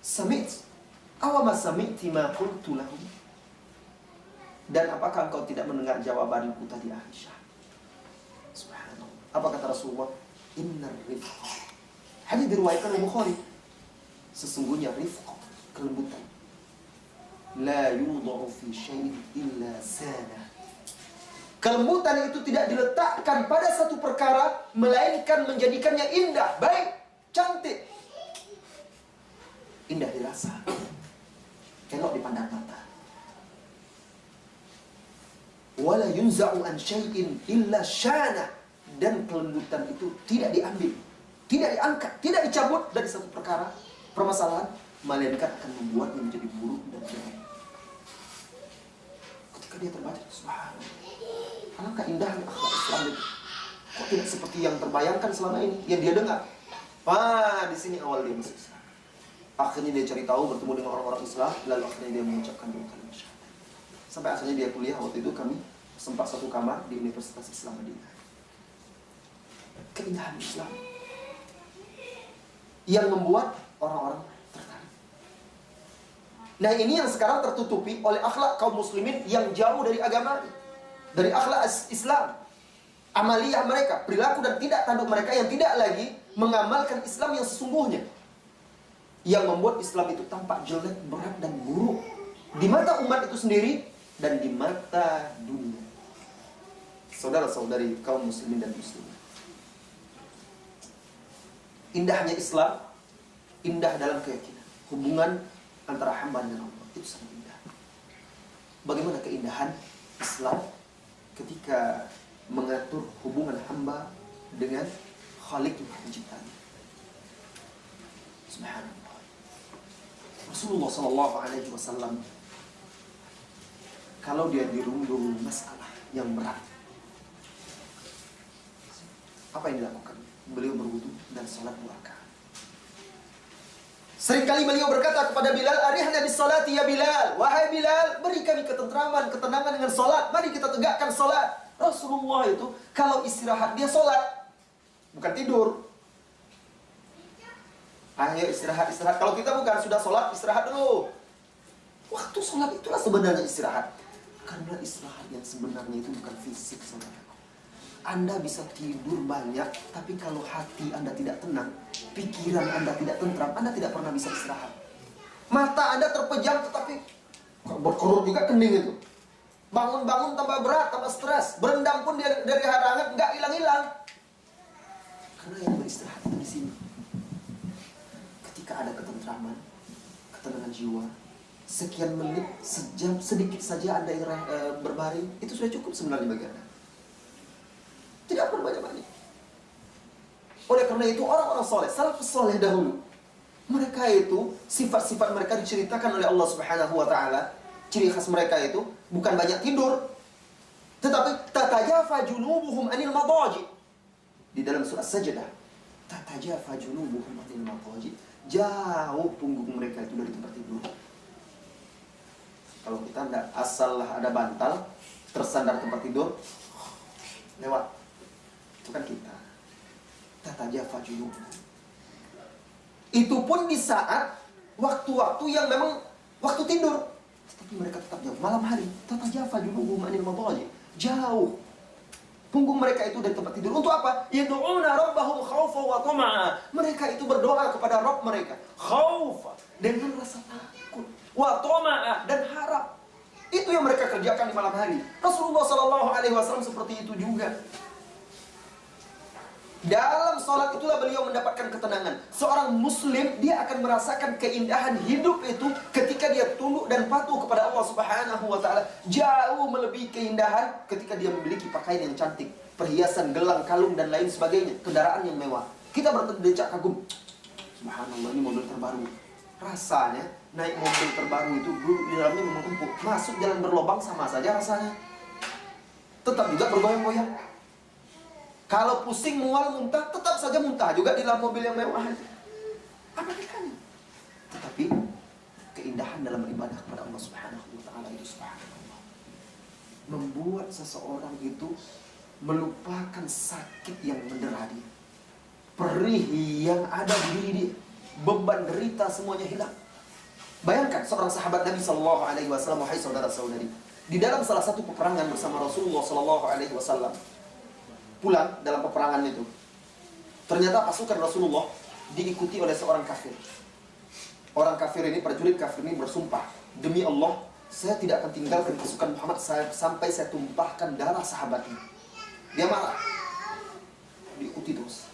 sami't. Awama sami'ti ma qultu lahum. Dan apakah engkau tidak mendengar jawabanku tadi Aisyah? Subhanallah. Apa kata Rasulullah? Innar rifqa. Hadis diriwayatkan oleh Bukhari. Sesungguhnya rifqa, kelembutan, la yudha'u fi syai'in illa sana. Kelembutan itu tidak diletakkan pada satu perkara melainkan menjadikannya indah, baik, cantik. Indah dirasa, elok dipandang mata. Wala yunza'u an syai'in illa syana. Dan kelembutan itu tidak diambil, tidak diangkat, tidak dicabut dari satu perkara permasalahan, melainkan akan membuatnya menjadi buruk dan jelek. Ketika dia terbaca, subhanallah, alangkah indahnya akhlak Islam itu. Kok tidak seperti yang terbayangkan selama ini, yang dia dengar. Di sini awal dia masuk Islam. Akhirnya dia cari tahu, bertemu dengan orang-orang Islam, lalu akhirnya dia mengucapkan dua kalimat syahadat. Sampai akhirnya dia kuliah. Waktu itu kami sempat satu kamar di Universitas Islam Madinah. Keindahan Islam yang membuat orang-orang tertarik. Nah, ini yang sekarang tertutupi oleh akhlak kaum muslimin yang jauh dari agama, dari akhlak Islam. Amaliyah mereka, perilaku dan tidak tanduk mereka yang tidak lagi mengamalkan Islam yang sesungguhnya, yang membuat Islam itu tampak jelek, berat dan buruk di mata umat itu sendiri dan di mata dunia. Saudara-saudari kaum muslimin dan muslimat, indahnya Islam, indah dalam keyakinan. Hubungan antara hamba dengan Allah itu sangat indah. Bagaimana keindahan Islam ketika mengatur hubungan hamba dengan Khaliqnya, penciptanya. Subhanallah. Rasulullah SAW kalau dia dirundung masalah yang berat, apa yang dilakukan? Beliau berwudu dan salat 2 rakaat. Seringkali beliau berkata kepada Bilal, "Arihna bis salati ya Bilal." Wahai Bilal, beri kami ketentraman, ketenangan dengan salat. Mari kita tegakkan salat. Rasulullah itu kalau istirahat dia salat, bukan tidur. Ayo istirahat. Kalau kita bukan sudah salat, istirahat dulu. Waktu salat itulah sebenarnya istirahat. Karena istirahat yang sebenarnya itu bukan fisik, saudara. Anda bisa tidur banyak, tapi kalau hati Anda tidak tenang, pikiran Anda tidak tentram, Anda tidak pernah bisa istirahat. Mata Anda terpejam, tetapi berkerut juga kening itu. Bangun-bangun tambah berat, tambah stres. Berendam pun dari harangan nggak hilang-hilang. Karena yang beristirahat itu di sini. Ketika ada ketentraman, ketenangan jiwa, sekian menit, sejam, sedikit saja Anda berbaring, itu sudah cukup sebenarnya bagi Anda. Tidak perlu banyak-banyak. Oleh karena itu orang-orang soleh, salafus soleh dahulu, mereka itu sifat-sifat mereka diceritakan oleh Allah Subhanahu wa taala. Ciri khas mereka itu bukan banyak tidur, tetapi tatajafa junubuhum anil madaji. Di dalam surah Sajdah, tatajafa junubuhum anil madaji. Jauh punggung mereka itu dari tempat tidur. Kalau kita tidak asal ada bantal tersandar tempat tidur, lewat. Itu kan kita. Tatajafa junubuhum. Itu pun di saat waktu-waktu yang memang waktu tidur. Tetapi mereka tetap jauh. Malam hari, tatajafa junubuhum anil madaji. Jauh. Punggung mereka itu dari tempat tidur. Untuk apa? Yad'una rabbahum khaufa wa tama'a. Mereka itu berdoa kepada Rabb mereka. Khaufa, dengan rasa takut. Wa tama'a, dan harap. Itu yang mereka kerjakan di malam hari. Rasulullah SAW seperti itu juga. Dalam sholat itulah beliau mendapatkan ketenangan. Seorang muslim, dia akan merasakan keindahan hidup itu ketika dia tunduk dan patuh kepada Allah Subhanahu wa ta'ala. Jauh melebihi keindahan ketika dia memiliki pakaian yang cantik, perhiasan, gelang, kalung, dan lain sebagainya, kendaraan yang mewah. Kita berdecak kagum, subhanallah, ini mobil terbaru. Rasanya naik mobil terbaru itu dulu di dalamnya memang empuk, masuk jalan berlobang sama saja rasanya, tetap juga bergoyang-goyang. Kalau pusing, mual, muntah, tetap saja muntah juga di dalam mobil yang mewah. Apa bedanya? Tetapi keindahan dalam ibadah kepada Allah Subhanahu wa ta'ala itu subhanallah, membuat seseorang itu melupakan sakit yang mendera dia, perih yang ada di diri dia, beban derita semuanya hilang. Bayangkan seorang sahabat Nabi sallallahu alaihi wasallam, wahai saudara-saudari, di dalam salah satu peperangan bersama Rasulullah sallallahu alaihi wasallam, pulang dalam peperangan itu, ternyata pasukan Rasulullah diikuti oleh seorang kafir. Orang kafir ini, prajurit kafir ini bersumpah, demi Allah, saya tidak akan tinggalkan pasukan Muhammad sampai saya tumpahkan darah sahabatnya. Dia marah, diikuti terus.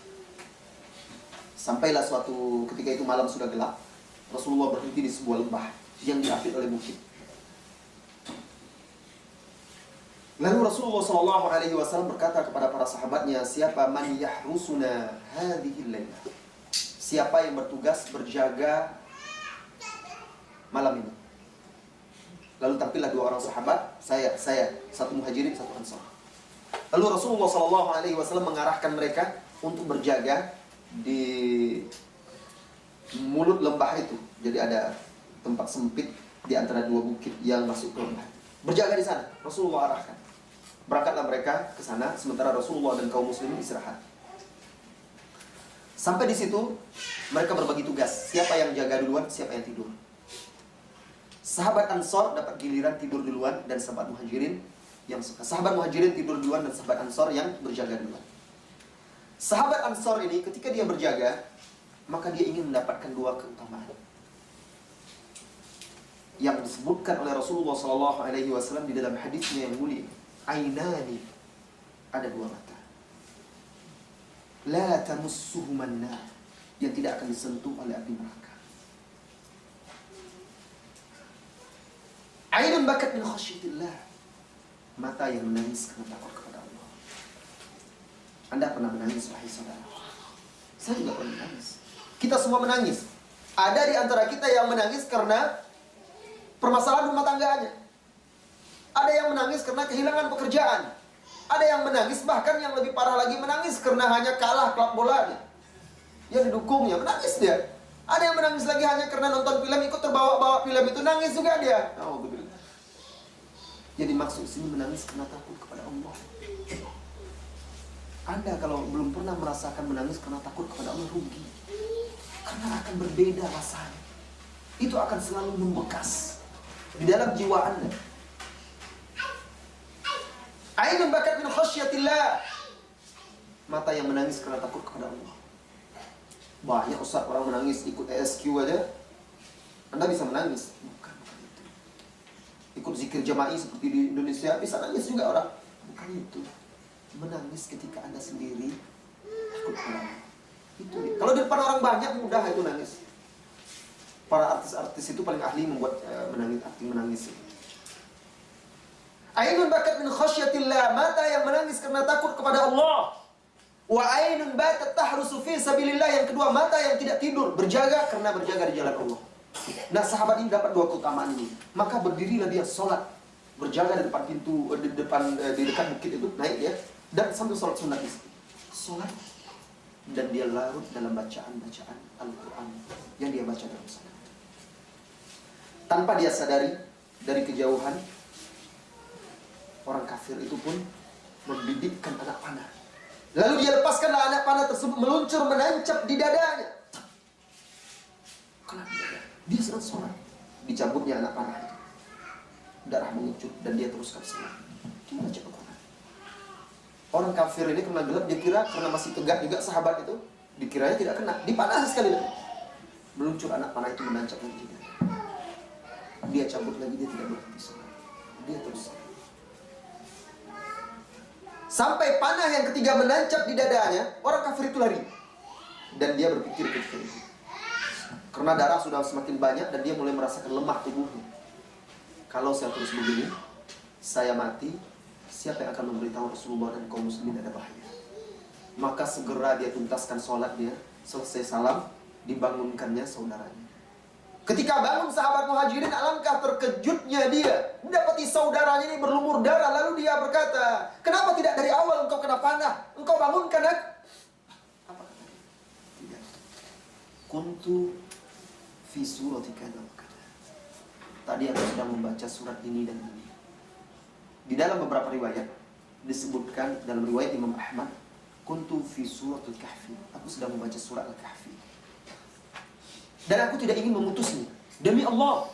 Sampailah suatu ketika itu malam sudah gelap, Rasulullah berhenti di sebuah lembah yang diapit oleh bukit. Lalu Rasulullah SAW berkata kepada para sahabatnya, siapa man yahrusuna hadhil lailah, siapa yang bertugas berjaga malam ini. Lalu tampillah dua orang sahabat, saya satu muhajirin, satu ansar. Lalu Rasulullah SAW mengarahkan mereka untuk berjaga di mulut lembah itu. Jadi ada tempat sempit di antara dua bukit yang masuk ke lembah. Berjaga di sana, Rasulullah arahkan. Berangkatlah mereka ke sana, sementara Rasulullah dan kaum muslimin istirahat. Sampai di situ, mereka berbagi tugas. Siapa yang jaga duluan, siapa yang tidur. Sahabat Ansor dapat giliran tidur duluan, dan sahabat Muhajirin sahabat Muhajirin tidur duluan, dan sahabat Ansor yang berjaga duluan. Sahabat Ansor ini ketika dia berjaga, maka dia ingin mendapatkan dua keutamaan yang disebutkan oleh Rasulullah SAW di dalam hadisnya yang mulia. Ainani, ada dua mata, la tamussuhuman nar, yang tidak akan disentuh oleh api neraka. Ainun bakat min khasyatillah, mata yang menangis karena takut kepada Allah. Anda pernah menangis, wahai saudara? Saya juga pernah menangis. Kita semua menangis. Ada di antara kita yang menangis karena permasalahan rumah tangganya. Ada yang menangis karena kehilangan pekerjaan. Ada yang menangis, bahkan yang lebih parah lagi, menangis karena hanya kalah klub bolanya yang didukungnya, menangis dia. Ada yang menangis lagi hanya karena nonton film, ikut terbawa-bawa film itu, nangis juga dia. Jadi maksud sini menangis karena takut kepada Allah. Anda kalau belum pernah merasakan menangis karena takut kepada Allah, rugi. Karena akan berbeda rasanya. Itu akan selalu membekas di dalam jiwa Anda. Ainun bakat min khasyatillah, mata yang menangis karena takut kepada Allah. Banyak ustaz orang menangis ikut ESQ aja, Anda bisa menangis. Bukan itu. Ikut zikir jama'i seperti di Indonesia, bisa nangis juga orang. Bukan itu. Menangis ketika Anda sendiri takut kepada Allah. Itu dia. Kalau di depan orang banyak mudah itu nangis. Para artis-artis itu paling ahli membuat menangis, akting menangis. Ainun bakat min khasyatillah, mata yang menangis karena takut kepada Allah. Wa ainun batat tahrusu fi sabilillah, yang kedua mata yang tidak tidur, berjaga karena berjaga di jalan Allah. Nah, sahabat ini dapat dua keutamaan ini. Maka berdirilah dia sholat, berjaga di depan pintu, di dekat bukit itu, naik ya, dan sambil sholat sunat itu. Sholat, dan dia larut dalam bacaan-bacaan Al-Quran yang dia baca dalam sholat. Tanpa dia sadari, dari kejauhan, orang kafir itu pun membidikkan anak panah. Lalu dia lepaskanlah anak panah tersebut, meluncur menancap di dadanya. Kena di dada. Dia sedang sholat, dicabutnya anak panah itu. Darah mengucur dan dia teruskan sholat. Dia baca Al-Quran. Orang kafir ini kena gelap, dia kira karena masih tegak juga sahabat itu, dikiranya tidak kena, dipanah sekali lagi. Meluncur anak panah itu menancap lagi di dada. Dia cabut lagi, dia tidak berhenti sholat. Dia terus sholat. Sampai panah yang ketiga menancap di dadanya, orang kafir itu lari. Dan dia berpikir ketika itu, karena darah sudah semakin banyak dan dia mulai merasakan lemah tubuhnya. Kalau saya terus begini, saya mati, siapa yang akan memberitahu Rasulullah dan kaum muslimin ada bahaya? Maka segera dia tuntaskan sholat dia, selesai salam, dibangunkannya saudaranya. Ketika bangun sahabat Muhajirin, alangkah terkejutnya dia mendapati saudaranya ini berlumur darah. Lalu dia berkata, kenapa tidak dari awal engkau kena panah? Engkau bangunkan aku. Apa kata dia? Tidak. Kuntu fi surati kada wa kada. Tadi aku sedang membaca surat ini dan ini. Di dalam beberapa riwayat disebutkan, dalam riwayat Imam Ahmad, kuntu fi suratul kahfi. Aku sedang membaca surat Al-Kahfi. Dan aku tidak ingin memutusnya. Demi Allah,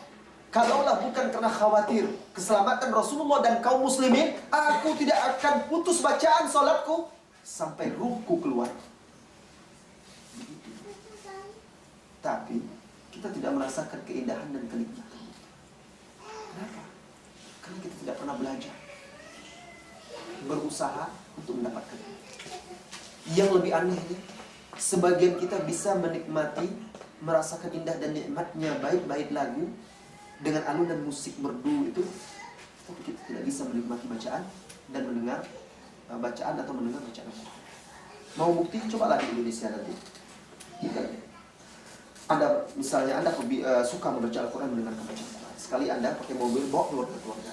kalaulah bukan karena khawatir keselamatan Rasulullah dan kaum muslimin, aku tidak akan putus bacaan salatku sampai ruhku keluar. Begitu. Tapi kita tidak merasakan keindahan dan kenikmatan. Kenapa? Karena kita tidak pernah belajar, berusaha untuk mendapatkannya. Yang lebih anehnya, sebagian kita bisa menikmati, merasakan indah dan nikmatnya bait-bait lagu dengan alunan musik merdu itu, tapi kita tidak bisa menikmati bacaan dan mendengar bacaan atau mendengar bacaan. Mau bukti? Cobalah di Indonesia nanti. Anda misalnya Anda suka membaca Al-Quran, mendengarkan bacaan Al-Quran. Sekali Anda pakai mobil, bawa keluarga keluarga.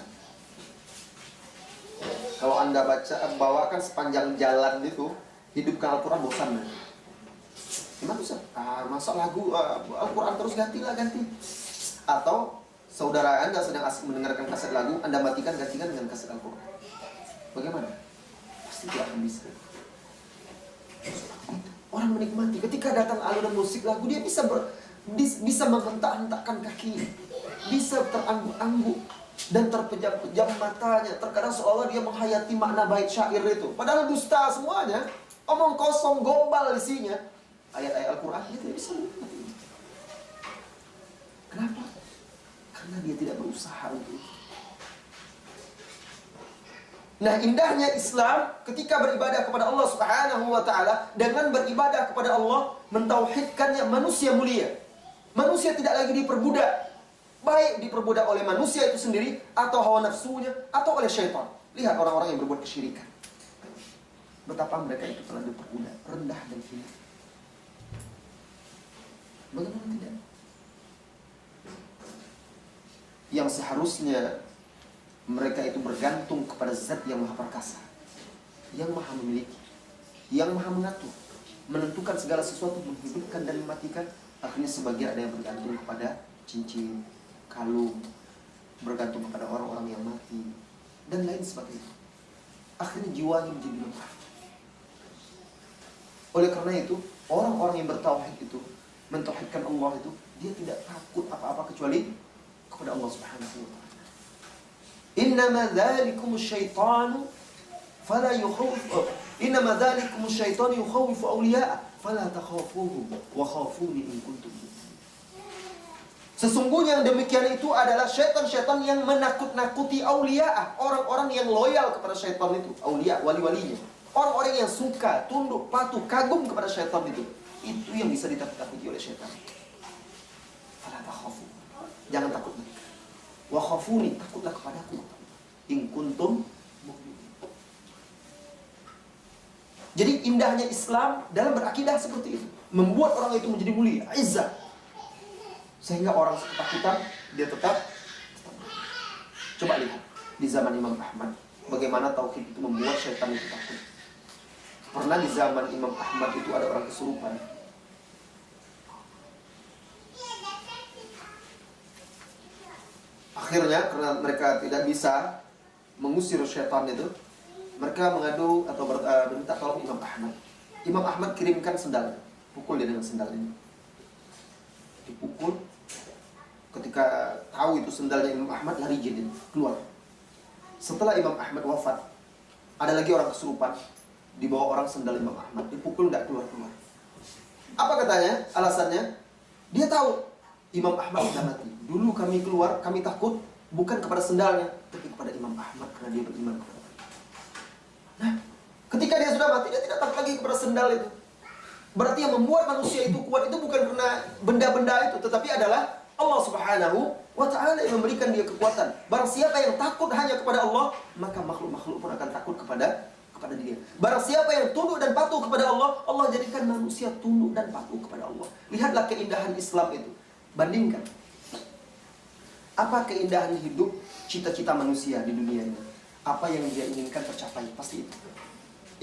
Kalau Anda bawakan sepanjang jalan itu, hidupkan Al-Quran, bosan. Gimana Ustaz? Masa lagu Al-Quran terus ganti. Atau saudara Anda sedang asik mendengarkan kaset lagu, Anda matikan, gantikan dengan kaset Al-Quran. Bagaimana? Pasti tidak akan bisa. Orang menikmati. Ketika datang alunan musik lagu, dia bisa menghentak-hentakkan kakinya, bisa terangguk-angguk dan terpejam-pejam matanya. Terkadang seolah dia menghayati makna bait syair itu. Padahal dusta semuanya, omong kosong, gombal isinya. Ayat-ayat Al-Quran dia tidak bisa menikmati. Kenapa? Karena dia tidak berusaha untuk itu. Nah, indahnya Islam ketika beribadah kepada Allah Subhanahu wa ta'ala, dengan beribadah kepada Allah, mentauhidkannya manusia mulia. Manusia tidak lagi diperbudak, baik diperbudak oleh manusia itu sendiri, atau hawa nafsunya, atau oleh syaitan. Lihat orang-orang yang berbuat kesyirikan, betapa mereka itu telah diperbudak, rendah dan hina. Bagaimana tidak? Yang seharusnya mereka itu bergantung kepada zat yang maha perkasa, yang maha memiliki, yang maha mengatur, menentukan segala sesuatu, menghidupkan dan mematikan. Akhirnya sebagian ada yang bergantung kepada cincin, kalung, bergantung kepada orang-orang yang mati, dan lain sebagainya. Akhirnya jiwanya menjadi lemah. Oleh karena itu, orang-orang yang bertauhid itu, mentauhidkan Allah itu, dia tidak takut apa-apa kecuali kepada Allah Subhanahu wa ta'ala. Innama dzalikumus syaitanu fala yukhawif. Innama dzalikumus syaitanu yukhawifu awliya'a fala takhafuhum wa khafuni in kuntum mu'minin. Sesungguhnya yang demikian itu adalah syaitan-syaitan yang menakut-nakuti awliya'a, orang-orang yang loyal kepada syaitan itu, awliya, wali-walinya. Orang-orang yang suka, tunduk, patuh, kagum kepada syaitan itu yang bisa ditakut-takuti oleh syaitan. Fala takhafu. Jangan takut mereka. Wa khafuni, takutlah kepadaku. In kuntum mu'minin. Jadi indahnya Islam dalam berakidah seperti itu, membuat orang itu menjadi mulia, izzah. Sehingga orang ketakutan, dia tetap. Coba lihat di zaman Imam Ahmad, bagaimana tauhid itu membuat syaitan itu takut. Pernah di zaman Imam Ahmad itu ada orang kesurupan. Akhirnya karena mereka tidak bisa mengusir syaitan itu, mereka mengadu atau minta tolong Imam Ahmad. Imam Ahmad kirimkan sendal, pukul dia dengan sendal ini. Dipukul. Ketika tahu itu sendalnya Imam Ahmad, lari jin keluar. Setelah Imam Ahmad wafat, ada lagi orang kesurupan, dibawa orang sendal Imam Ahmad, dipukul nggak keluar-keluar. Apa katanya? Alasannya, dia tahu Imam Ahmad sudah mati. Dulu kami keluar, kami takut bukan kepada sendalnya, tapi kepada Imam Ahmad karena dia beriman kepada Allah. Nah, Ketika dia sudah mati, dia tidak takut lagi kepada sendal itu. Berarti yang membuat manusia itu kuat itu bukan karena benda-benda itu, tetapi adalah Allah Subhanahu wa ta'ala yang memberikan dia kekuatan. Barang siapa yang takut hanya kepada Allah, maka makhluk-makhluk pun akan takut kepada dia. Barang siapa yang tunduk dan patuh kepada Allah, Allah jadikan manusia tunduk dan patuh kepada Allah. Lihatlah keindahan Islam itu. Bandingkan. Apa keindahan hidup, cita-cita manusia di dunia ini? Apa yang dia inginkan tercapai, pasti itu.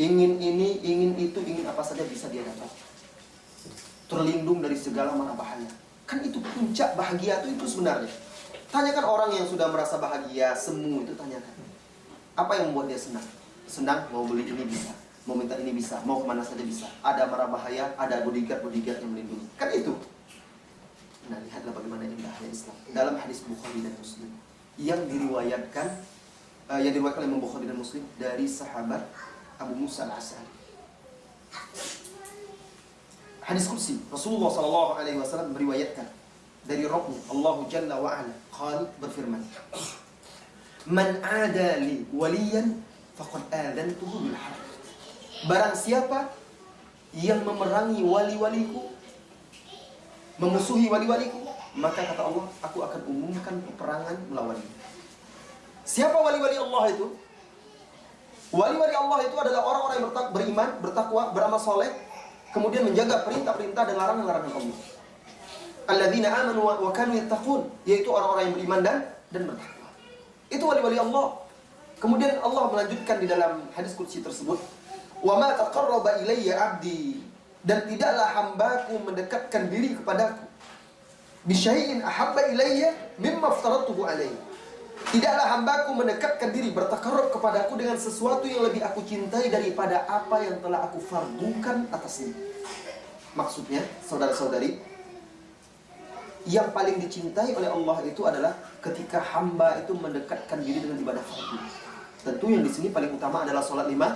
Ingin ini, ingin itu, ingin apa saja bisa dia dapat. Terlindung dari segala mara bahaya. Kan itu puncak bahagia itu sebenarnya. Tanyakan orang yang sudah merasa bahagia, semu itu tanyakan. Apa yang membuat dia senang? Senang, mau beli ini bisa, mau minta ini bisa, mau kemana saja bisa. Ada mara bahaya, ada bodyguard yang melindungi. Kan itu. Nah, lihatlah bagaimana indahnya Islam. Dalam hadis Bukhari dan Muslim yang diriwayatkan oleh Imam Bukhari dan Muslim dari sahabat Abu Musa al-Asy'ari. Hadis qudsi, Rasulullah SAW meriwayatkan dari Rabbnya, Allah Jalla wa Ala, qala, berfirman, "Man 'ada li waliyan faqad adantuhu bil harb." Barang siapa yang memerangi wali-waliku, memusuhi wali-waliku, maka kata Allah, aku akan umumkan peperangan melawannya. Siapa wali-wali Allah itu? Wali-wali Allah itu adalah orang-orang yang beriman, bertakwa, beramal soleh, kemudian menjaga perintah-perintah dan larangan-larangan Allah. Alladzina amanu wa kanu yattaqun, yaitu orang-orang yang beriman dan bertakwa. Itu wali-wali Allah. Kemudian Allah melanjutkan di dalam hadis qudsi tersebut, "Wa ma taqarraba ilayya 'abdi," dan tidaklah hambaku mendekatkan diri kepadaku, "bi syai'in ahabba ilayya mimma aftaratuhu alayhi." Tidaklah hambaku mendekatkan diri, bertakarrub kepadaku dengan sesuatu yang lebih aku cintai daripada apa yang telah aku fardukan atasnya. Maksudnya, saudara-saudari, yang paling dicintai oleh Allah itu adalah ketika hamba itu mendekatkan diri dengan ibadah fardu. Tentu yang di sini paling utama adalah sholat lima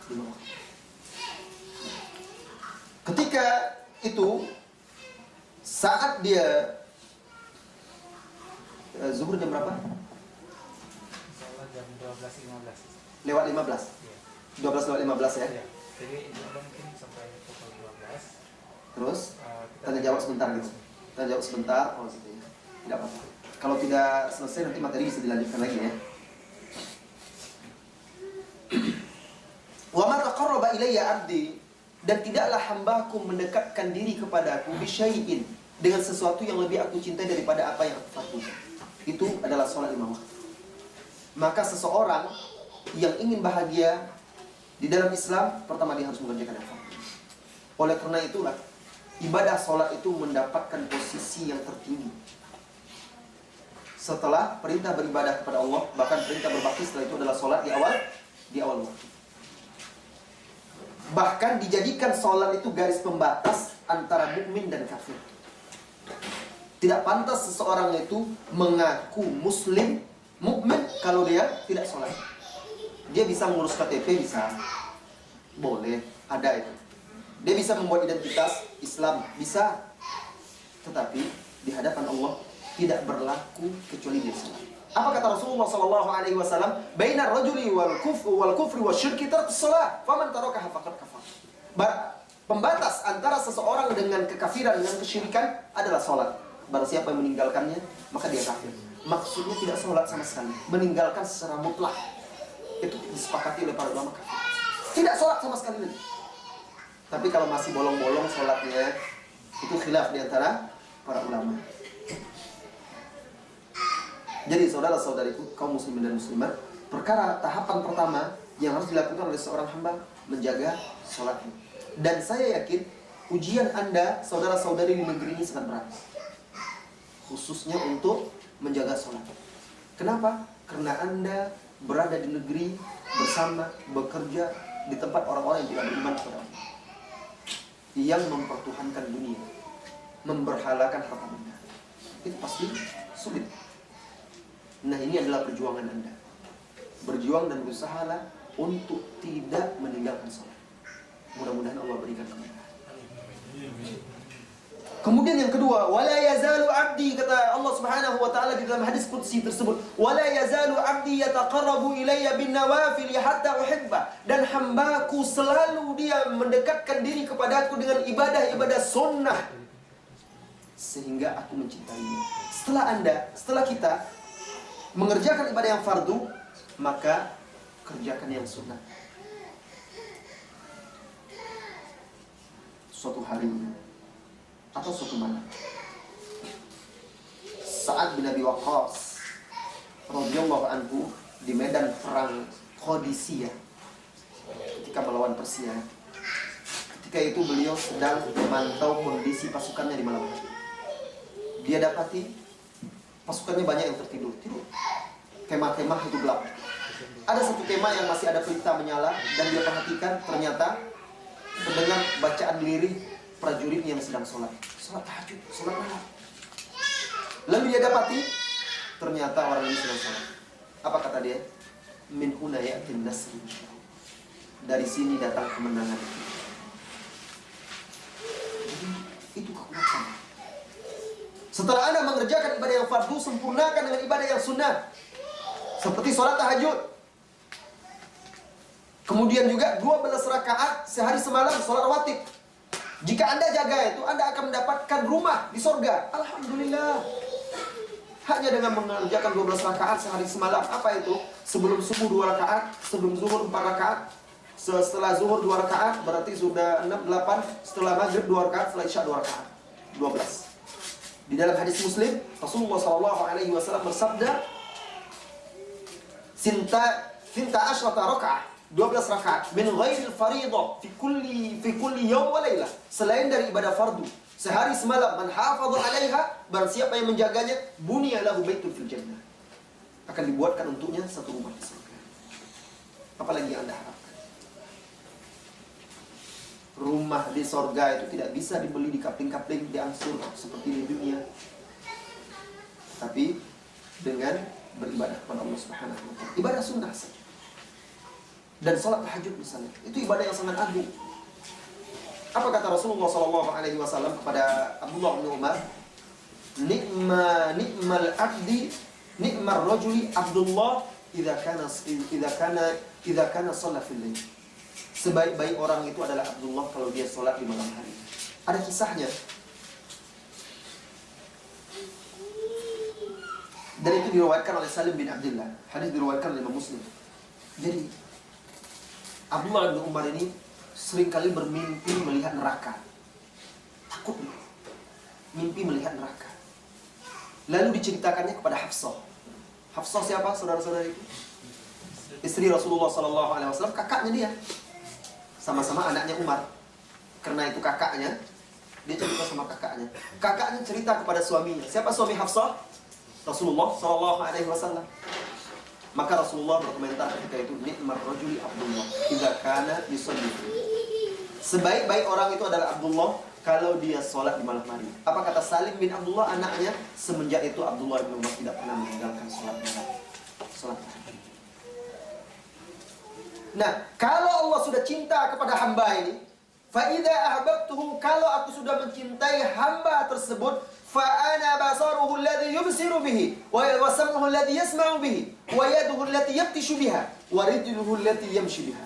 waktu. Ketika itu, saat dia zuhur jam berapa? Jam 12.15. Lewat 15. Iya. 12 lewat 15 ya. Iya. Jadi mungkin sampai pukul 12. Terus tanya jawab sebentar gitu. Tanya jawab sebentar, oh gitu ya. Tidak apa-apa. Kalau tidak selesai nanti materi bisa dilanjutkan lagi ya. Wa ma taqarraba ilayya 'abdi, dan tidaklah hambaku mendekatkan diri kepadaku bisyai'in, dengan sesuatu yang lebih aku cintai daripada apa yang aku fardukan. Itu adalah sholat 5 waktu. Maka seseorang yang ingin bahagia di dalam Islam, pertama dia harus mengerjakan yang fardu. Oleh karena itulah ibadah sholat itu mendapatkan posisi yang tertinggi. Setelah perintah beribadah kepada Allah, bahkan perintah berbakti setelah itu adalah sholat di awal waktu. Bahkan dijadikan sholat itu garis pembatas antara mukmin dan kafir. Tidak pantas seseorang itu mengaku muslim, mukmin kalau dia tidak sholat. Dia bisa mengurus KTP, bisa, boleh, ada itu. Dia bisa membuat identitas Islam, bisa. Tetapi di hadapan Allah tidak berlaku kecuali dia sholat. Apa kata Rasulullah SAW? Baina rajuli wal kufri wa syirki tarkus shalah, faman tarakaha faqad kafar. Pembatas antara seseorang dengan kekafiran dan kesyirikan adalah sholat. Barang siapa yang meninggalkannya, maka dia kafir. Maksudnya tidak sholat sama sekali, meninggalkan secara mutlak. Itu disepakati oleh para ulama kafir. Tidak sholat sama sekali lagi. Tapi kalau masih bolong-bolong sholatnya, itu khilaf di antara para ulama. Jadi saudara-saudariku, kaum muslimin dan muslimat, perkara tahapan pertama yang harus dilakukan oleh seorang hamba, menjaga sholatnya. Dan saya yakin ujian Anda, saudara-saudari di negeri ini sangat berat, khususnya untuk menjaga sholat. Kenapa? Karena Anda berada di negeri bersama, bekerja di tempat orang-orang yang tidak beriman kepada Allah, yang mempertuhankan dunia, memberhalakan harta benda. Itu pasti sulit. Nah, ini adalah perjuangan Anda. Berjuang dan berusahalah untuk tidak meninggalkan sholat. Mudah-mudahan Allah berikan kemudahan. Kemudian yang kedua, wala yazalu abdi, kata Allah Subhanahu wa taala di dalam hadis qudsi tersebut, wala yazalu abdi yataqarrabu ilayya bin nawafil hatta uhibba, dan hambaku selalu dia mendekatkan diri kepadaku dengan ibadah-ibadah sunnah sehingga aku mencintainya. Setelah kita mengerjakan ibadah yang fardu, maka kerjakan yang sunnah. Suatu hari atau suatu malam, Sa'ad bin Abi Waqqas radhiyallahu anhu di medan perang Qadisiyah ketika melawan Persia. Ketika itu beliau sedang memantau kondisi pasukannya di malam hari. Dia dapati pasukannya banyak yang tertidur. Kemah-kemah itu gelap. Ada satu kemah yang masih ada pelita menyala, dan dia perhatikan ternyata mendengar bacaan lirih prajurit yang sedang sholat tahajud, sholat malam. Lalu dia dapati ternyata orang ini sedang sholat. Apa kata dia? Min huna ya'tin nasr. Dari sini datang kemenangan. Jadi itu kekuatan. Setelah Anda mengerjakan ibadah yang fardu, sempurnakan dengan ibadah yang sunnah, seperti sholat tahajud. Kemudian juga 12 rakaat sehari semalam sholat rawatib. Jika Anda jaga itu, Anda akan mendapatkan rumah di surga. Alhamdulillah. Hanya dengan mengerjakan 12 rakaat sehari semalam. Apa itu? Sebelum subuh 2 rakaat, sebelum zuhur 4 rakaat, setelah zuhur 2 rakaat, berarti sudah 6, 8. Setelah maghrib 2 rakaat, setelah isya 2 rakaat, 12. Di dalam hadis Muslim, Rasulullah SAW bersabda, Sinta asyrata rakaat, 12 rakaat min ghairil fariḍah fi kulli yawm wa lailah, selain dari ibadah fardu sehari semalam. Man hafadha 'alaiha, barang siapa yang menjaganya, buniya lahu baitun fil jannah, akan dibuatkan untuknya satu rumah di surga. Apalagi yang Anda harapkan? Rumah di surga itu tidak bisa dibeli di kapling-kapling, diangsur seperti di dunia, tapi dengan beribadah kepada Allah Subhanahu wa taala. Ibadah sunnah saja. Dan sholat tahajud misalnya, itu ibadah yang sangat agung. Apa kata Rasulullah SAW kepada Abdullah bin Umar? Ni'mal abdi, ni'mar rajuli Abdullah idza kana shalat fil lail. Sebaik-baik orang itu adalah Abdullah kalau dia sholat di malam hari. Ada kisahnya. Dan itu diriwayatkan oleh Salim bin Abdullah. Hadis diriwayatkan oleh Imam Muslim. Jadi Abdullah bin Umar ini seringkali bermimpi melihat neraka. Takut dia. Mimpi melihat neraka. Lalu diceritakannya kepada Hafsah. Hafsah siapa, saudara-saudara itu? Istri Rasulullah SAW, kakaknya dia. Sama-sama anaknya Umar. Karena itu kakaknya, dia cerita sama kakaknya. Kakaknya cerita kepada suaminya. Siapa suami Hafsah? Rasulullah SAW. Maka Rasulullah berkomentar ketika itu, ni'mar rajuli Abdullah idza kana yusalli. Sebaik-baik orang itu adalah Abdullah kalau dia sholat di malam hari. Apa kata Salim bin Abdullah, anaknya? Semenjak itu Abdullah bin Umar tidak pernah meninggalkan sholat malam, sholat tahajud. Nah, kalau Allah sudah cinta kepada hamba ini, fa idza ahbabtuhu, kalau aku sudah mencintai hamba tersebut, fa ana basaruhu alladhi yubsiru bihi, wa sam'uhu alladhi yasma'u bihi, wa yaduhu allati yabtishu biha, wa rijluhu allati yamshi biha.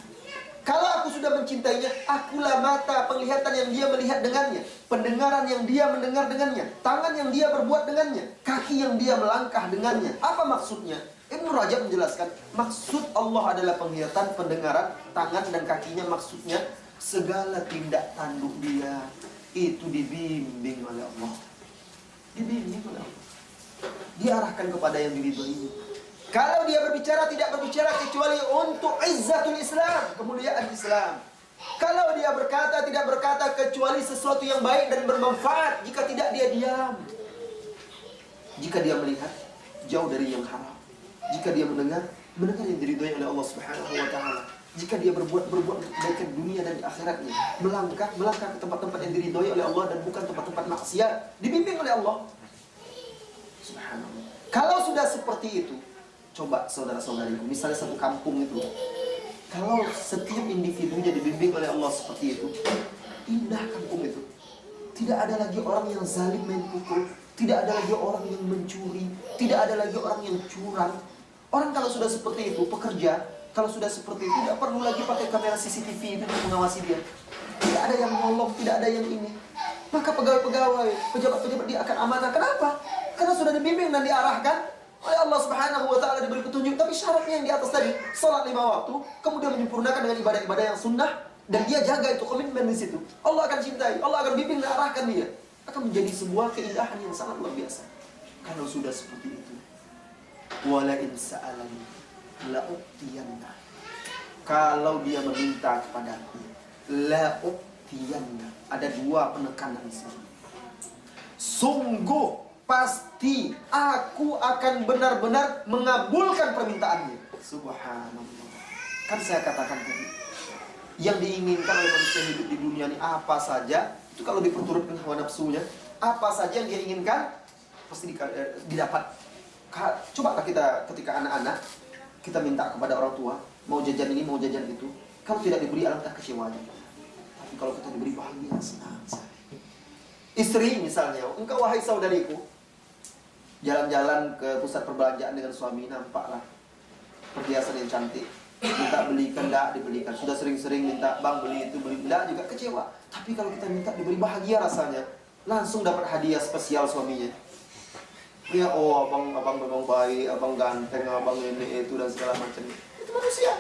Kalau aku sudah mencintainya, akulah mata penglihatan yang dia melihat dengannya, pendengaran yang dia mendengar dengannya, tangan yang dia berbuat dengannya, kaki yang dia melangkah dengannya. Apa maksudnya? Ibnu Rajab menjelaskan, maksud Allah adalah penglihatan, pendengaran, tangan dan kakinya. Maksudnya segala tindak tanduk dia itu dibimbing oleh Allah. Dibimbing oleh Allah. Diarahkan kepada yang diridhoi. Kalau dia berbicara, tidak berbicara kecuali untuk izzatul Islam, kemuliaan Islam. Kalau dia berkata, tidak berkata kecuali sesuatu yang baik dan bermanfaat. Jika tidak, dia diam. Jika dia melihat, jauh dari yang haram. Jika dia mendengar yang diridhoi oleh Allah Subhanahu wa taala. Jika dia berbuat kebaikan dunia dan di akhiratnya, melangkah ke tempat-tempat yang diridhoi oleh Allah dan bukan tempat-tempat maksiat, dibimbing oleh Allah. Subhanallah. Kalau sudah seperti itu, coba saudara-saudariku, misalnya satu kampung itu, kalau setiap individunya dibimbing oleh Allah seperti itu, indah kampung itu. Tidak ada lagi orang yang zalim main pukul. Tidak ada lagi orang yang mencuri. Tidak ada lagi orang yang curang. Orang kalau sudah seperti itu, pekerja, kalau sudah seperti itu, tidak perlu lagi pakai kamera CCTV itu untuk mengawasi dia. Tidak ada yang nolong, tidak ada yang ini. Maka pegawai-pegawai, pejabat-pejabat dia akan amanah. Kenapa? Karena sudah dibimbing dan diarahkan oleh Allah Subhanahu wa Ta'ala, diberi petunjuk. Tapi syaratnya yang di atas tadi, salat 5 waktu, kemudian menyempurnakan dengan ibadah-ibadah yang sunnah, dan dia jaga itu, komitmen di situ. Allah akan cintai, Allah akan bimbing dan arahkan dia. Akan menjadi sebuah keindahan yang sangat luar biasa. Kalau sudah seperti itu, wala in sa'alani la'utiyanna. Kalau dia meminta kepadaku, la'utiyanna. Ada 2 penekanan di sini. Sungguh pasti aku akan benar-benar mengabulkan permintaannya. Subhanallah. Kan saya katakan tadi, yang diinginkan oleh manusia hidup di dunia ini apa saja, itu kalau diperturutkan hawa nafsunya, apa saja yang dia inginkan pasti didapat. Coba kita ketika anak-anak kita minta kepada orang tua, mau jajan ini, mau jajan itu, kalau tidak diberi alangkah kecewanya. Tapi kalau kita diberi bahagia, senang sekali. Istri misalnya, engkau wahai saudariku, jalan-jalan ke pusat perbelanjaan dengan suami, nampaklah perhiasan yang cantik, minta belikan, tidak dibelikan. Sudah sering-sering minta, bang beli itu, beli, tidak, juga kecewa. Tapi kalau kita minta diberi bahagia rasanya, langsung dapat hadiah spesial suaminya. Ya, oh abang memang baik, abang ganteng, abang ini itu dan segala macam. Itu manusia.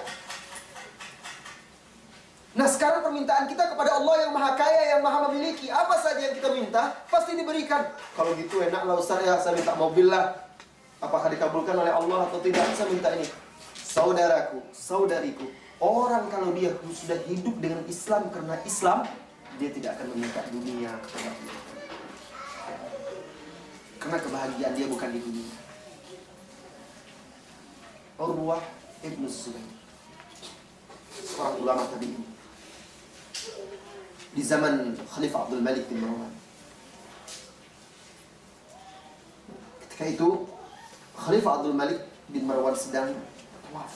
Nah sekarang permintaan kita kepada Allah yang maha kaya, yang maha memiliki, apa saja yang kita minta pasti diberikan. Kalau gitu enaklah Ustaz ya, saya minta mobil lah. Apakah dikabulkan oleh Allah atau tidak? Saya minta ini. Saudaraku, saudariku, orang kalau dia sudah hidup dengan Islam karena Islam, dia tidak akan meminta dunia kepada Allah. Karena kebahagiaan dia bukan di dunia. Urwah ibn Zubair, seorang ulama tabi'in, di zaman Khalifah Abdul Malik bin Marwan. Ketika itu Khalifah Abdul Malik bin Marwan sedang tawaf.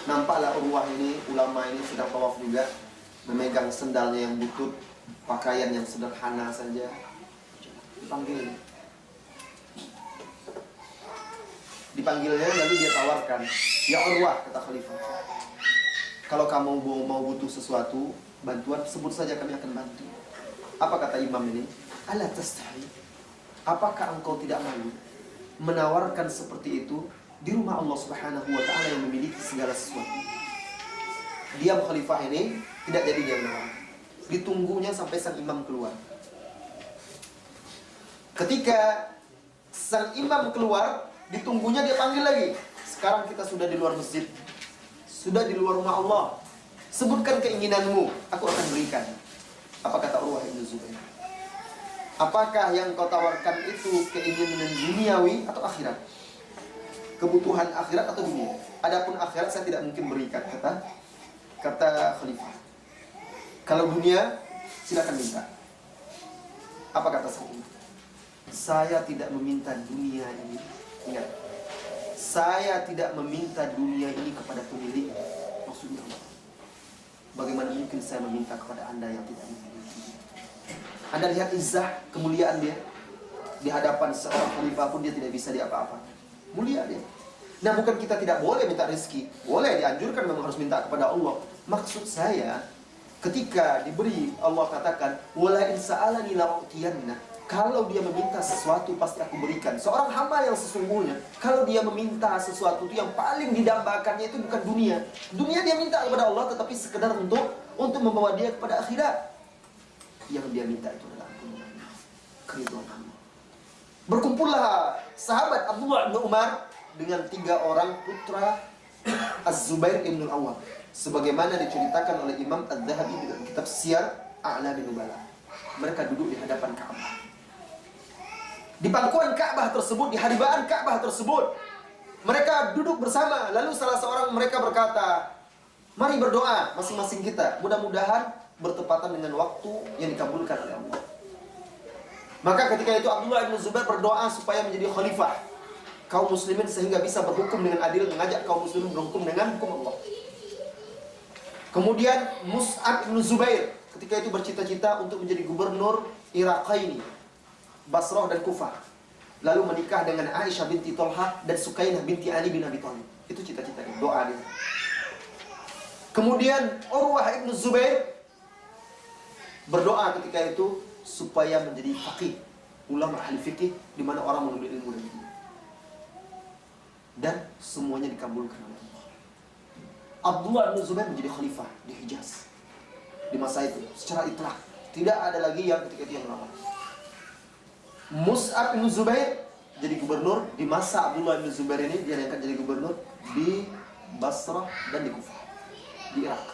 Nampaklah Urwah ini, ulama ini sedang tawaf juga, memegang sendalnya yang butut, pakaian yang sederhana saja. Dipanggilnya lalu dia tawarkan, ya Urwah, kata Khalifah, kalau kamu mau butuh sesuatu bantuan, sebut saja, kami akan bantu. Apa kata imam ini? Ala tastahi, apakah engkau tidak malu menawarkan seperti itu di rumah Allah Subhanahu wa Ta'ala yang memiliki segala sesuatu? Diam Khalifah ini, tidak jadi dia menawarkan. Ditunggunya sampai sang imam keluar. Ketika sang imam keluar, ditunggunya dia panggil lagi. Sekarang kita sudah di luar masjid, sudah di luar rumah Allah. Sebutkan keinginanmu, aku akan berikan. Apa kata Urwah ibn Zubair? Apakah yang kau tawarkan itu keinginan duniawi atau akhirat? Kebutuhan akhirat atau dunia? Adapun akhirat saya tidak mungkin berikan, kata Khalifah. Kalau dunia, silakan minta. Apa kata sang imam? Saya tidak meminta dunia ini. Ingat, saya tidak meminta dunia ini kepada pemilik. Maksudnya apa? Bagaimana mungkin saya meminta kepada anda yang tidak memiliki? Anda lihat izzah, kemuliaan dia. Di hadapan seorang khalifah pun dia tidak bisa diapa-apa. Mulia dia. Nah bukan kita tidak boleh minta rezeki. Boleh, dianjurkan, memang harus minta kepada Allah. Maksud saya, ketika diberi, Allah katakan, wala in sa'alani la'utiyanna. Kalau dia meminta sesuatu pasti aku berikan. Seorang hamba yang sesungguhnya, kalau dia meminta sesuatu itu yang paling didambakannya itu bukan dunia. Dunia dia minta kepada Allah, tetapi sekedar untuk membawa dia kepada akhirat. Yang dia minta itu adalah keridhaan Allah. Berkumpullah sahabat Abdullah bin Umar dengan 3 orang putra Az-Zubair ibn al-Awwam, sebagaimana diceritakan oleh Imam Az-Zahabi dalam kitab Siyar A'lamin Nubala. Mereka duduk di hadapan Ka'bah. Di pangkuan Ka'bah tersebut, di haribaan Ka'bah tersebut, mereka duduk bersama. Lalu salah seorang mereka berkata, mari berdoa masing-masing kita, mudah-mudahan bertepatan dengan waktu yang dikabulkan oleh Allah. Maka ketika itu Abdullah bin Zubair berdoa supaya menjadi khalifah kaum muslimin, sehingga bisa berhukum dengan adil, mengajak kaum muslimin berhukum dengan hukum Allah. Kemudian Mus'ab bin Zubair, ketika itu bercita-cita untuk menjadi gubernur Iraqaini, Basrah dan Kufah. Lalu menikah dengan Aisyah binti Tolha dan Sukainah binti Ali bin Abi Thalib. Itu cita-citanya, doa dia. Kemudian Urwah ibn Zubair berdoa ketika itu supaya menjadi faqih, ulama ahli fikih, di mana orang menuntut ilmu dan ilmu. Dan semuanya dikabulkan oleh Allah. Abdullah bin Zubair menjadi khalifah di Hijaz di masa itu secara itlaq. Tidak ada lagi yang ketika itu yang melawan. Mus'ab bin Zubair jadi gubernur di masa Abdullah bin Zubair ini. Dia diangkat jadi gubernur di Basrah dan di Kufah, di Irak.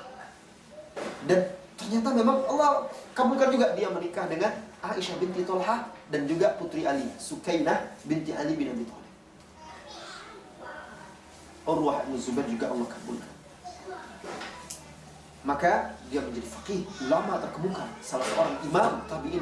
Dan ternyata memang Allah kabulkan juga. Dia menikah dengan Aisyah binti Tolha dan juga putri Ali, Sukainah binti Ali bin Abi Thalib. Urwah bin Zubair juga Allah kabulkan. Maka dia menjadi faqih, ulama terkemuka, salah seorang imam tabi'in.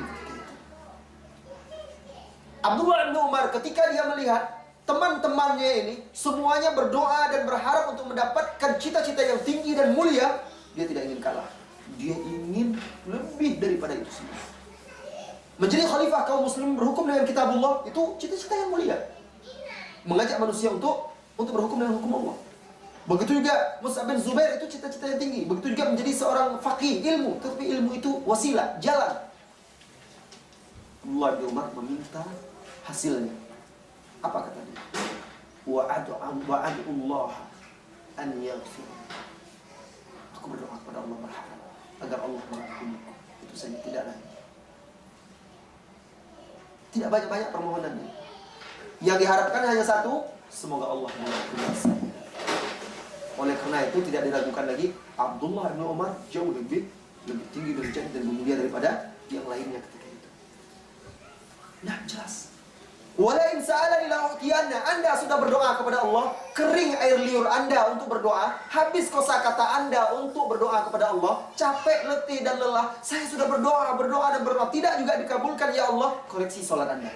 Abdullah bin Umar ketika dia melihat teman-temannya ini semuanya berdoa dan berharap untuk mendapatkan cita-cita yang tinggi dan mulia, dia tidak ingin kalah. Dia ingin lebih daripada itu semua. Menjadi khalifah kaum muslimin berhukum dengan kitabullah itu cita-cita yang mulia. Mengajak manusia untuk berhukum dengan hukum Allah. Begitu juga Mus'ab bin Zubair itu cita-cita yang tinggi. Begitu juga menjadi seorang faqih, ilmu. Tetapi ilmu itu wasilah, jalan. Abdullah bin Umar meminta hasilnya. Apa kata dia? Wa'adullah an yaghfir. Aku berdoa kepada Allah berharap agar Allah mengampuni. Itu saja, tidak lain. Tidak banyak-banyak permohonannya. Yang diharapkan hanya satu, semoga Allah mengampuni saya. Oleh karena itu tidak diragukan lagi, Abdullah bin Umar jauh lebih tinggi derajat dan mulia daripada yang lainnya ketika itu. Nah, jelas. Walain sa'alani la'utiyanna. Anda sudah berdoa kepada Allah, kering air liur Anda untuk berdoa, habis kosakata Anda untuk berdoa kepada Allah, capek, letih dan lelah. Saya sudah berdoa dan berdoa, tidak juga dikabulkan ya Allah. Koreksi salat Anda.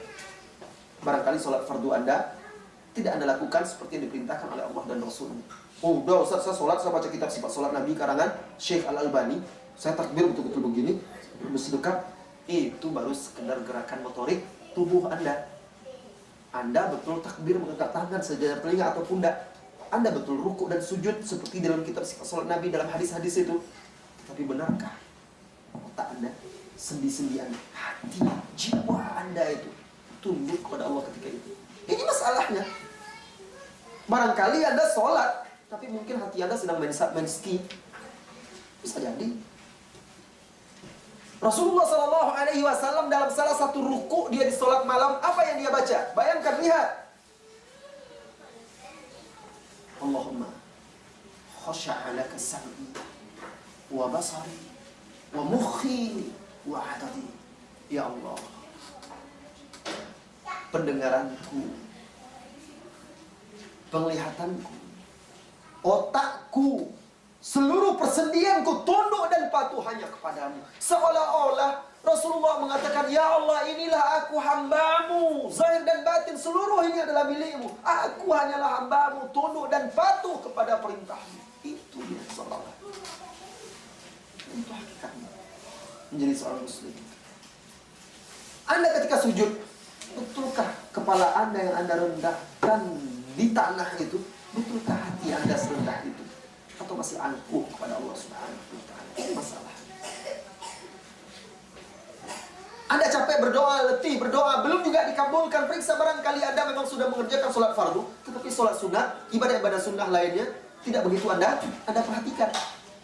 Barangkali salat fardu Anda tidak Anda lakukan seperti yang diperintahkan oleh Allah dan Rasul-Nya. Oh, udah Ustaz, saya sholat, saya baca kitab sifat sholat Nabi karangan Syekh Al-Albani. Saya takbir betul-betul begini, bersedekap. Itu baru sekedar gerakan motorik tubuh Anda. Anda betul takbir mengangkat tangan sejajar telinga atau pundak. Anda betul ruku dan sujud seperti dalam kitab sifat sholat Nabi dalam hadis-hadis itu. Tapi benarkah otak Anda, sendi-sendi Anda, hati, jiwa Anda itu tunduk kepada Allah ketika itu? Ini masalahnya. Barangkali Anda sholat, tapi mungkin hati Anda sedang main ski. Bisa jadi. Rasulullah SAW dalam salah satu ruku dia di sholat malam, apa yang dia baca? Bayangkan, lihat. Allahumma khasha'a laka sam'i wa basari wa mukhi wa adadi. Ya Allah, pendengaranku, penglihatanku, otakku, seluruh persendianku tunduk dan patuh hanya kepadamu. Seolah-olah Rasulullah mengatakan, ya Allah, inilah aku hambamu, zahir dan batin seluruh ini adalah milikmu. Aku hanyalah hambamu, tunduk dan patuh kepada perintahmu. Itu dia salat. Itu hakikatnya menjadi seorang muslim. Anda ketika sujud, betulkah kepala Anda yang Anda rendahkan di tanah itu, betulkah hati Anda serendah itu? Atau masih angkuh kepada Allah Subhanahu wa ta'ala? Ini masalah. Anda capek berdoa, letih berdoa, belum juga dikabulkan. Periksa barangkali Anda memang sudah mengerjakan sholat fardu, tetapi sholat sunnah, ibadah-ibadah sunnah lainnya tidak begitu Anda perhatikan.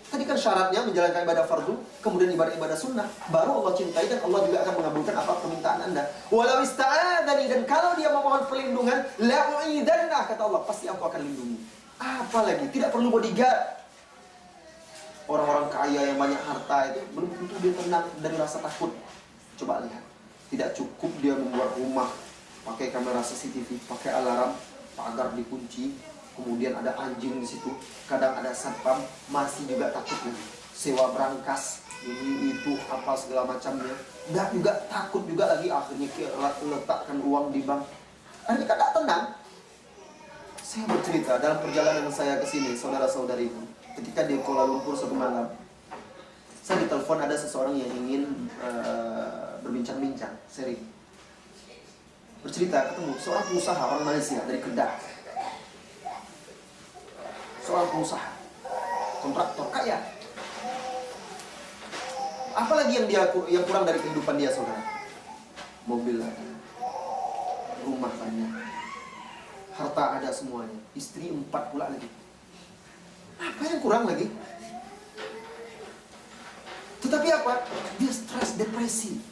Tadi kan syaratnya menjalankan ibadah fardu, kemudian ibadah-ibadah sunnah, baru Allah cintai dan Allah juga akan mengabulkan apa permintaan Anda. Walau ista'adzani, dan kalau dia memohon perlindungan, la'u'idanna, kata Allah, pasti aku akan lindungi. Apalagi tidak perlu bodyguard. Orang-orang kaya yang banyak harta itu belum tentu dia tenang dari rasa takut. Coba lihat, tidak cukup dia membuat rumah pakai kamera CCTV, pakai alarm, pagar dikunci, kemudian ada anjing di situ, kadang ada satpam, masih juga takut lagi. Sewa berangkas, ini itu apa segala macamnya, nggak juga takut juga lagi, akhirnya letakkan uang di bank, akhirnya kan nggak tenang. Saya bercerita dalam perjalanan saya ke sini, saudara-saudariku, ketika di Kuala Lumpur satu malam, Saya ditelepon ada seseorang yang ingin berbincang-bincang, sering bercerita, ketemu seorang pengusaha orang Malaysia dari Kedah. Seorang pengusaha, kontraktor kaya. Apalagi yang kurang dari kehidupan dia, saudara? Mobil ada, rumah banyak, harta ada semuanya, istri 4 pula lagi. Apa yang kurang lagi? Tetapi apa? Dia stres, depresi.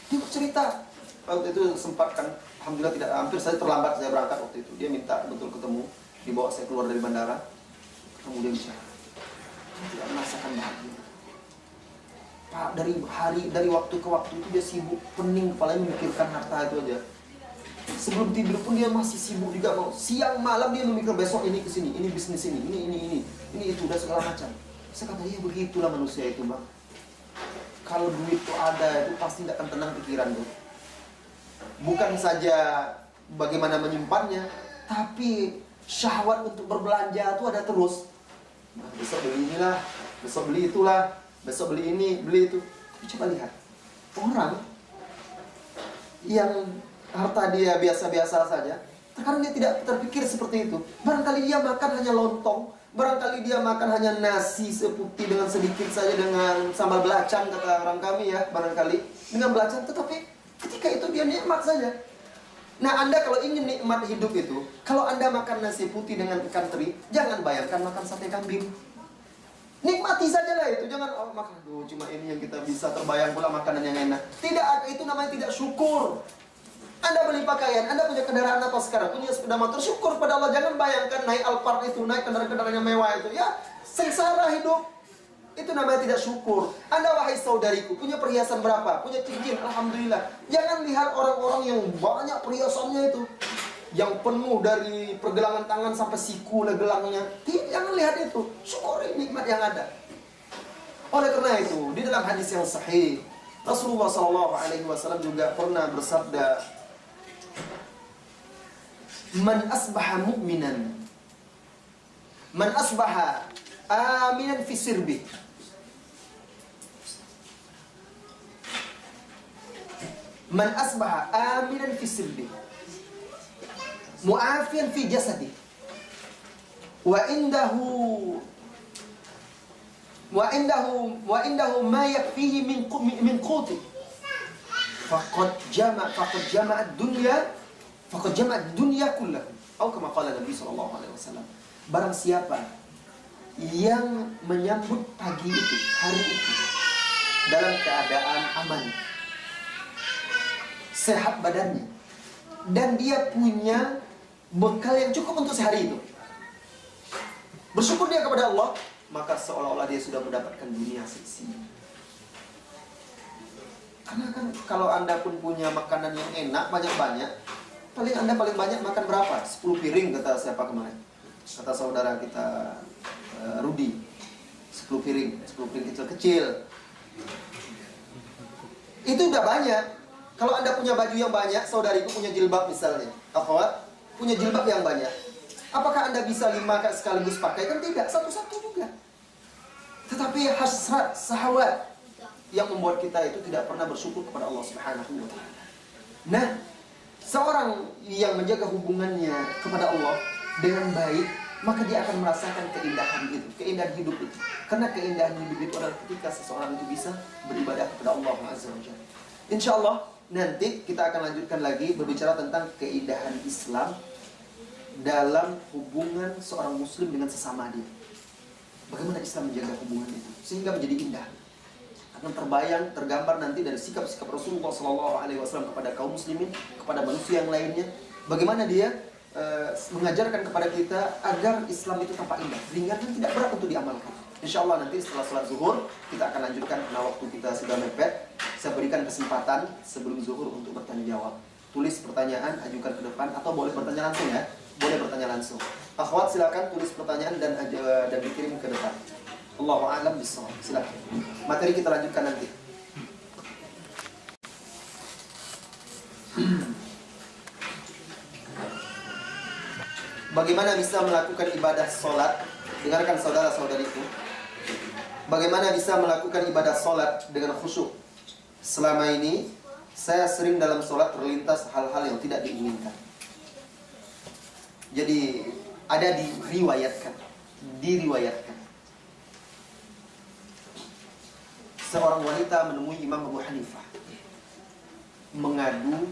Dia bercerita. Waktu itu sempat kan, alhamdulillah tidak, hampir saya terlambat saya berangkat waktu itu. Dia minta betul ketemu, dibawa saya keluar dari bandara. Kemudian bicara, dia tidak merasakan bahagia. Pak, dari waktu ke waktu itu dia sibuk, pening kepalanya memikirkan harta itu aja. Sebelum tidur pun dia masih sibuk juga, mau siang malam dia memikir besok ini kesini, ini bisnis ini itu dan segala macam. Saya kata, ya begitulah manusia itu, Bang. Kalau duit itu ada, itu pasti tidak akan tenang pikiran tuh. Bukan saja bagaimana menyimpannya, tapi syahwat untuk berbelanja itu ada terus. Nah, besok beli inilah, besok beli itulah, besok beli ini, beli itu. Tapi coba lihat, orang yang harta dia biasa-biasa saja, terkadang dia tidak terpikir seperti itu. Barangkali dia makan hanya lontong, barangkali dia makan hanya nasi seputih dengan sedikit saja, dengan sambal belacan kata orang kami ya, barangkali dengan belacan, tetapi ketika itu dia nikmat saja. Nah, Anda kalau ingin nikmat hidup itu, kalau Anda makan nasi putih dengan ikan teri, jangan bayangkan makan sate kambing. Nikmati sajalah itu, jangan makan, cuma ini yang kita bisa terbayang pula makanan yang enak. Tidak, itu namanya tidak syukur. Anda beli pakaian, Anda punya kendaraan apa sekarang? Punya sepeda motor, syukur pada Allah. Jangan bayangkan naik Alphard itu, naik kendaraan-kendaraan yang mewah itu. Ya, sengsara hidup. Itu namanya tidak syukur. Anda wahai saudariku, punya perhiasan berapa? Punya cincin, alhamdulillah. Jangan lihat orang-orang yang banyak perhiasannya itu, yang penuh dari pergelangan tangan sampai siku gelangnya. Jangan lihat itu. Syukuri nikmat yang ada. Oleh karena itu, di dalam hadis yang sahih, Rasulullah SAW juga pernah bersabda, Man asbaha mu'minan, Man asbaha aminan fi sirbi, Man asbaha aminan fi sirbi, mu'afiyan fi jasadi, wa indahu ma yakfihi min quti, faqad jama'a dunya kullahu, atau kama qala Nabi sallallahu alaihi wasallam. Barang siapa yang menyambut pagi itu, hari itu, dalam keadaan aman, sehat badannya, dan dia punya bekal yang cukup untuk sehari itu, bersyukur dia kepada Allah, maka seolah-olah dia sudah mendapatkan dunia seksi. Karena kan kalau Anda pun punya makanan yang enak banyak-banyak, paling Anda paling banyak makan berapa? 10 piring kata siapa kemarin? Kata saudara kita Rudi, 10 piring kecil-kecil. Itu udah banyak. Kalau Anda punya baju yang banyak, saudariku punya jilbab misalnya, akhwat punya jilbab yang banyak, apakah Anda bisa 5 sekaligus pakai? Kan tidak, satu-satu juga. Tetapi hasrat, syahwat yang membuat kita itu tidak pernah bersyukur kepada Allah Subhanahu wa taala. Nah, seorang yang menjaga hubungannya kepada Allah dengan baik, maka dia akan merasakan keindahan itu, keindahan hidup itu. Karena keindahan hidup itu adalah ketika seseorang itu bisa beribadah kepada Allah Azza wa Jalla. Insyaallah nanti kita akan lanjutkan lagi berbicara tentang keindahan Islam dalam hubungan seorang muslim dengan sesama dia. Bagaimana Islam menjaga hubungan itu sehingga menjadi indah. Akan tergambar nanti dari sikap-sikap Rasulullah SAW kepada kaum muslimin, kepada manusia yang lainnya. Bagaimana dia mengajarkan kepada kita agar Islam itu tampak indah, ringan dan tidak berat untuk diamalkan. InsyaAllah nanti setelah salat zuhur kita akan lanjutkan karena waktu kita sudah mepet. Saya berikan kesempatan sebelum zuhur untuk bertanya jawab. Tulis pertanyaan, ajukan ke depan, atau boleh bertanya langsung ya. Boleh bertanya langsung. Akhwat silakan tulis pertanyaan dan dikirim ke depan. Allahu a'lam bishawab. Silakan. Materi kita lanjutkan nanti. Bagaimana bisa melakukan ibadah sholat? Dengarkan saudara-saudariku. Bagaimana bisa melakukan ibadah sholat dengan khusyuk? Selama ini saya sering dalam sholat terlintas hal-hal yang tidak diinginkan. Jadi ada diriwayatkan seorang wanita menemui Imam Abu Hanifah, mengadu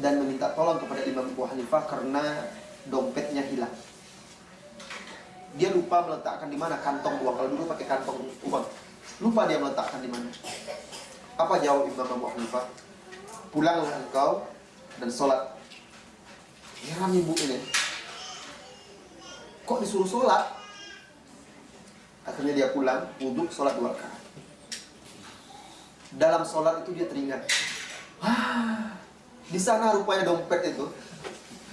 dan meminta tolong kepada Imam Abu Hanifah karena dompetnya hilang. Dia lupa meletakkan di mana kantong uang. Kalau dulu pakai kantong uang, lupa dia meletakkan di mana. Apa jawab Imam Abu Hanifah? Pulanglah engkau dan sholat. Heran ibu ini, kok disuruh sholat? Akhirnya dia pulang, wudhu, sholat 2 rakaat. Dalam sholat itu dia teringat, di sana rupanya dompet itu.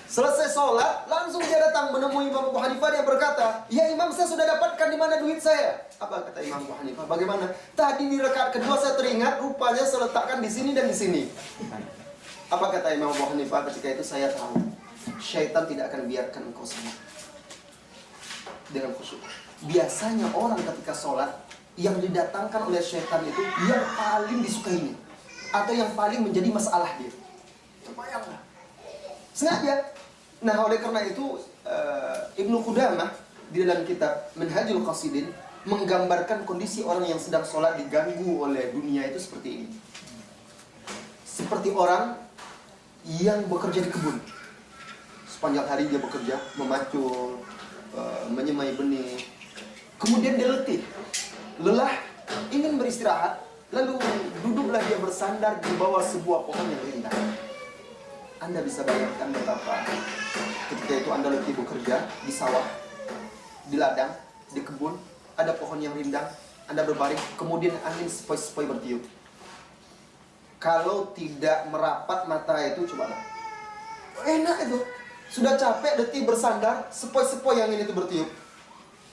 Selesai sholat, langsung dia datang menemui Imam Abu Hanifah. Dia berkata, ya Imam, saya sudah dapatkan di mana duit saya. Apa kata Imam Abu Hanifah? Bagaimana? Tadi di rakaat kedua saya teringat, rupanya saya letakkan di sini dan di sini. Apa kata Imam Abu Hanifah? Ketika itu saya tahu, syaitan tidak akan biarkan engkau sholat dengan khusyuk. Biasanya orang ketika sholat, yang didatangkan oleh syaitan itu yang paling disukainya, atau yang paling menjadi masalah dia. Bayanglah, sengaja. Nah, oleh karena itu Ibnu Qudamah di dalam kitab Minhajul Qasidin menggambarkan kondisi orang yang sedang sholat diganggu oleh dunia itu seperti ini. Seperti orang yang bekerja di kebun. Sepanjang hari dia bekerja, memacul, menyemai benih. Kemudian dia letih, lelah, ingin beristirahat. Lalu duduklah dia bersandar di bawah sebuah pohon yang rindang. Anda bisa bayangkan betapa ketika itu Anda letih bekerja di sawah, di ladang, di kebun, ada pohon yang rindang, Anda berbaring, kemudian angin sepoi-sepoi bertiup. Kalau tidak merapat mata itu, cobalah. Enak itu. Sudah capek, letih bersandar, sepoi-sepoi angin itu bertiup,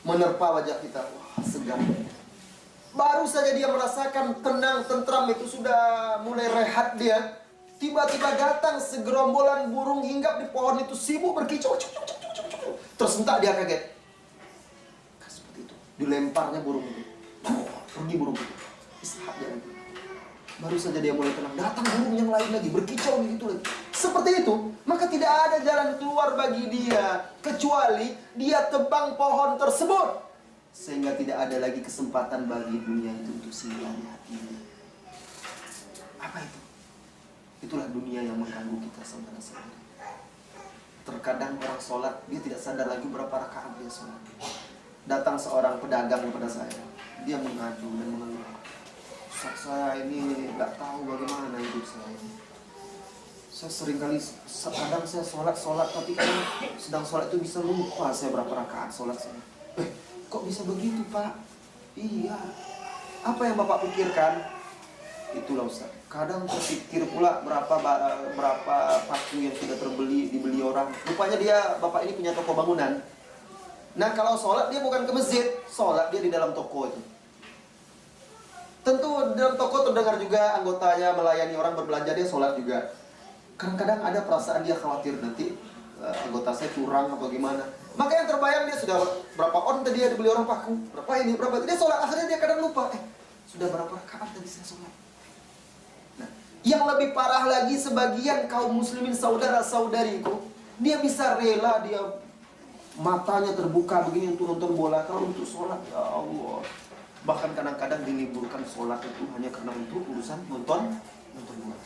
menerpa wajah kita. Wah, segar. Baru saja dia merasakan tenang, tentram, itu sudah mulai rehat dia. Tiba-tiba datang segerombolan burung hinggap di pohon itu, sibuk berkicau. Tersentak dia kaget. Seperti itu. Dilemparnya burung itu. Pergi burung itu. Istirahat dia lagi. Baru saja dia mulai tenang, datang burung yang lain lagi, berkicau begitu lagi. Seperti itu, maka tidak ada jalan keluar bagi dia kecuali dia tebang pohon tersebut, sehingga tidak ada lagi kesempatan bagi dunia itu untuk singgah di hatinya. Apa itu? Itulah dunia yang mengganggu kita saudara-saudara. Terkadang orang sholat, dia tidak sadar lagi berapa rakaat dia sholat. Datang seorang pedagang kepada saya, dia mengadu dan mengeluh, Ustaz, saya ini nggak tahu bagaimana hidup saya ini. Saya seringkali, kadang saya sholat, tapi kadang sedang sholat itu bisa lupa saya berapa rakaat sholat saya. Kok bisa begitu, Pak? Iya. Apa yang Bapak pikirkan? Itulah Ustaz. Kadang terpikir pula berapa paku yang sudah dibeli orang. Rupanya Bapak ini punya toko bangunan. Nah, kalau sholat dia bukan ke masjid, sholat dia di dalam toko itu. Tentu dalam toko terdengar juga anggotanya melayani orang berbelanja, dia sholat juga. Kadang-kadang ada perasaan dia khawatir nanti anggota saya curang atau gimana. Maka yang terbayang dia sudah berapa on tadi dia dibeli orang paku, berapa ini, berapa. Dia sholat, akhirnya dia kadang lupa. Sudah berapa rakaat tadi saya sholat. Nah, yang lebih parah lagi, sebagian kaum muslimin saudara-saudariku, dia bisa rela, dia matanya terbuka begini untuk nonton bola, kalau untuk sholat, ya Allah. Bahkan kadang-kadang diliburkan sholat itu hanya karena untuk urusan nonton bola.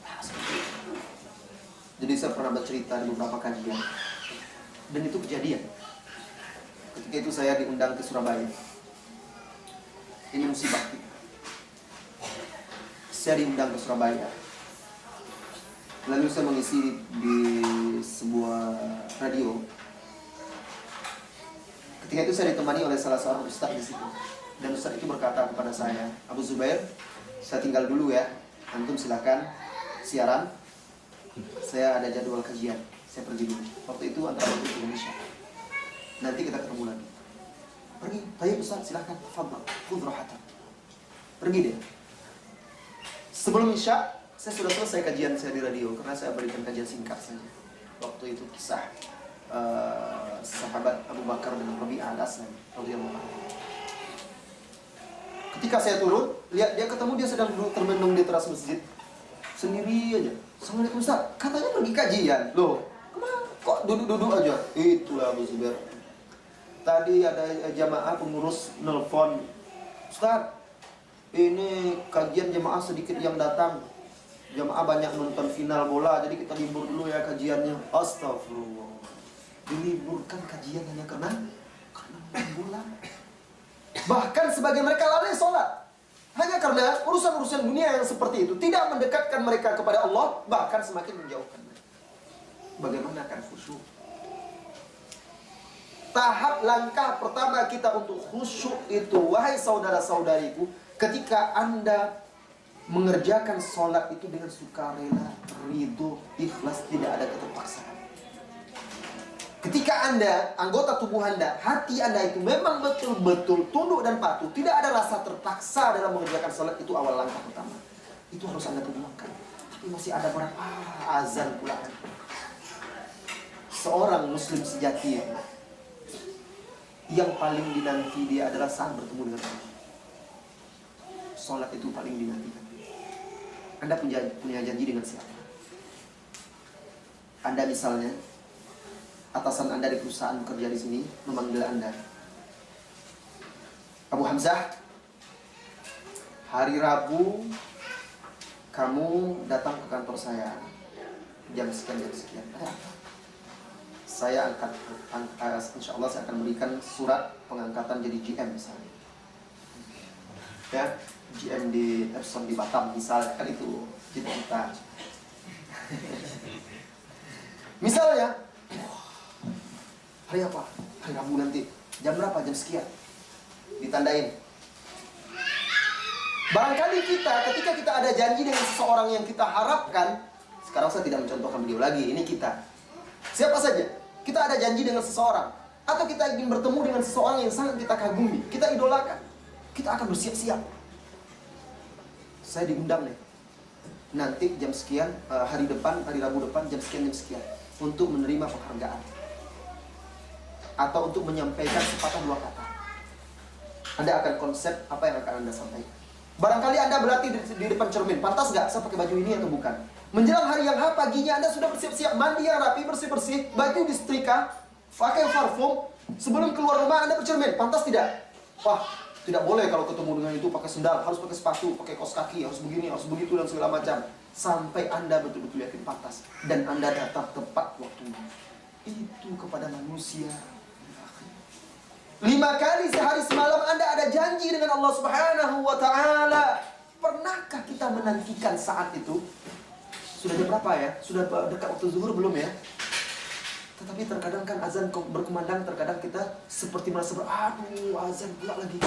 Nah, seperti itu. Jadi saya pernah bercerita di beberapa kajian, dan itu kejadian. Ketika itu saya diundang ke Surabaya. Ini musibah. Saya diundang ke Surabaya. Lalu saya mengisi di sebuah radio. Ketika itu saya ditemani oleh salah seorang ustaz di situ. Dan ustaz itu berkata kepada saya, Abu Zubair, saya tinggal dulu ya. Antum silakan siaran. Saya ada jadwal kajian. Saya pergi dulu. Waktu itu antara waktu Indonesia. Nanti kita ketemu lagi. Pergi. Tayyib ustaz, silakan. Tafadhal. Khudh rahatan. Pergi dia. Sebelum Isya, saya sudah selesai kajian saya di radio karena saya berikan kajian singkat saja. Waktu itu kisah sahabat Abu Bakar dan Rabi'ah al-Aslam radhiyallahu anhu. Ketika saya turun, lihat dia ketemu dia sedang duduk termenung di teras masjid. Sendiri aja. Assalamualaikum Ustaz. Katanya pergi kajian. Loh, kemana? Kok duduk-duduk aja? Itulah Abu Zubair. Tadi ada jamaah pengurus nelpon. Ustaz, ini kajian jamaah sedikit yang datang. Jamaah banyak nonton final bola, jadi kita libur dulu ya kajiannya. Astagfirullah. Diliburkan kajian hanya karena bola. Bahkan sebagian mereka lalai sholat hanya karena urusan-urusan dunia yang seperti itu tidak mendekatkan mereka kepada Allah, bahkan semakin menjauhkan mereka. Bagaimana akan khusyuk? Tahap langkah pertama kita untuk khusyuk itu, wahai saudara-saudariku, ketika Anda mengerjakan sholat itu dengan sukarela, ridho, ikhlas, tidak ada keterpaksaan. Ketika Anda, anggota tubuh Anda, hati Anda itu memang betul-betul tunduk dan patuh, tidak ada rasa terpaksa dalam mengerjakan sholat, itu awal langkah pertama. Itu harus Anda perjuangkan. Tapi masih ada beberapa azan pula. Seorang muslim sejati yang paling dinanti dia adalah saat bertemu dengan Allah. Sholat itu paling dinantikan. Anda punya janji dengan siapa? Anda misalnya atasan Anda di perusahaan bekerja di sini memanggil Anda, Abu Hamzah, hari Rabu kamu datang ke kantor saya jam sekian. Saya insya Allah saya akan berikan surat pengangkatan jadi GM misalnya, ya, GM di Epson di Batam misalnya, kan itu cita-cita. Misalnya, hari apa? Hari Rabu nanti. Jam berapa? Jam sekian. Ditandain. Barangkali kita, ketika kita ada janji dengan seseorang yang kita harapkan, sekarang saya tidak mencontohkan beliau lagi, ini kita. Siapa saja, kita ada janji dengan seseorang, atau kita ingin bertemu dengan seseorang yang sangat kita kagumi, kita idolakan, kita akan bersiap-siap. Saya diundang nih, nanti jam sekian, hari Rabu depan, jam sekian, untuk menerima penghargaan. Atau untuk menyampaikan sepatah dua kata. Anda akan konsep apa yang akan Anda sampaikan. Barangkali Anda berlatih di depan cermin. Pantas nggak saya pakai baju ini atau bukan? Menjelang hari yang H, paginya Anda sudah bersiap-siap, mandi yang rapi, bersih-bersih, baju disetrika, pakai parfum. Sebelum keluar rumah Anda bercermin. Pantas tidak? Wah, tidak boleh kalau ketemu dengan itu pakai sendal, harus pakai sepatu, pakai kaos kaki, harus begini, harus begitu, dan segala macam. Sampai Anda betul-betul yakin pantas. Dan Anda datang tepat waktunya. Itu kepada manusia. 5 kali sehari semalam Anda ada janji dengan Allah Subhanahu wa Ta'ala. Pernahkah kita menantikan saat itu? Sudah jam berapa ya? Sudah dekat waktu zuhur belum ya? Tetapi terkadang kan azan berkumandang, terkadang kita seperti merasa aduh, azan pula lagi.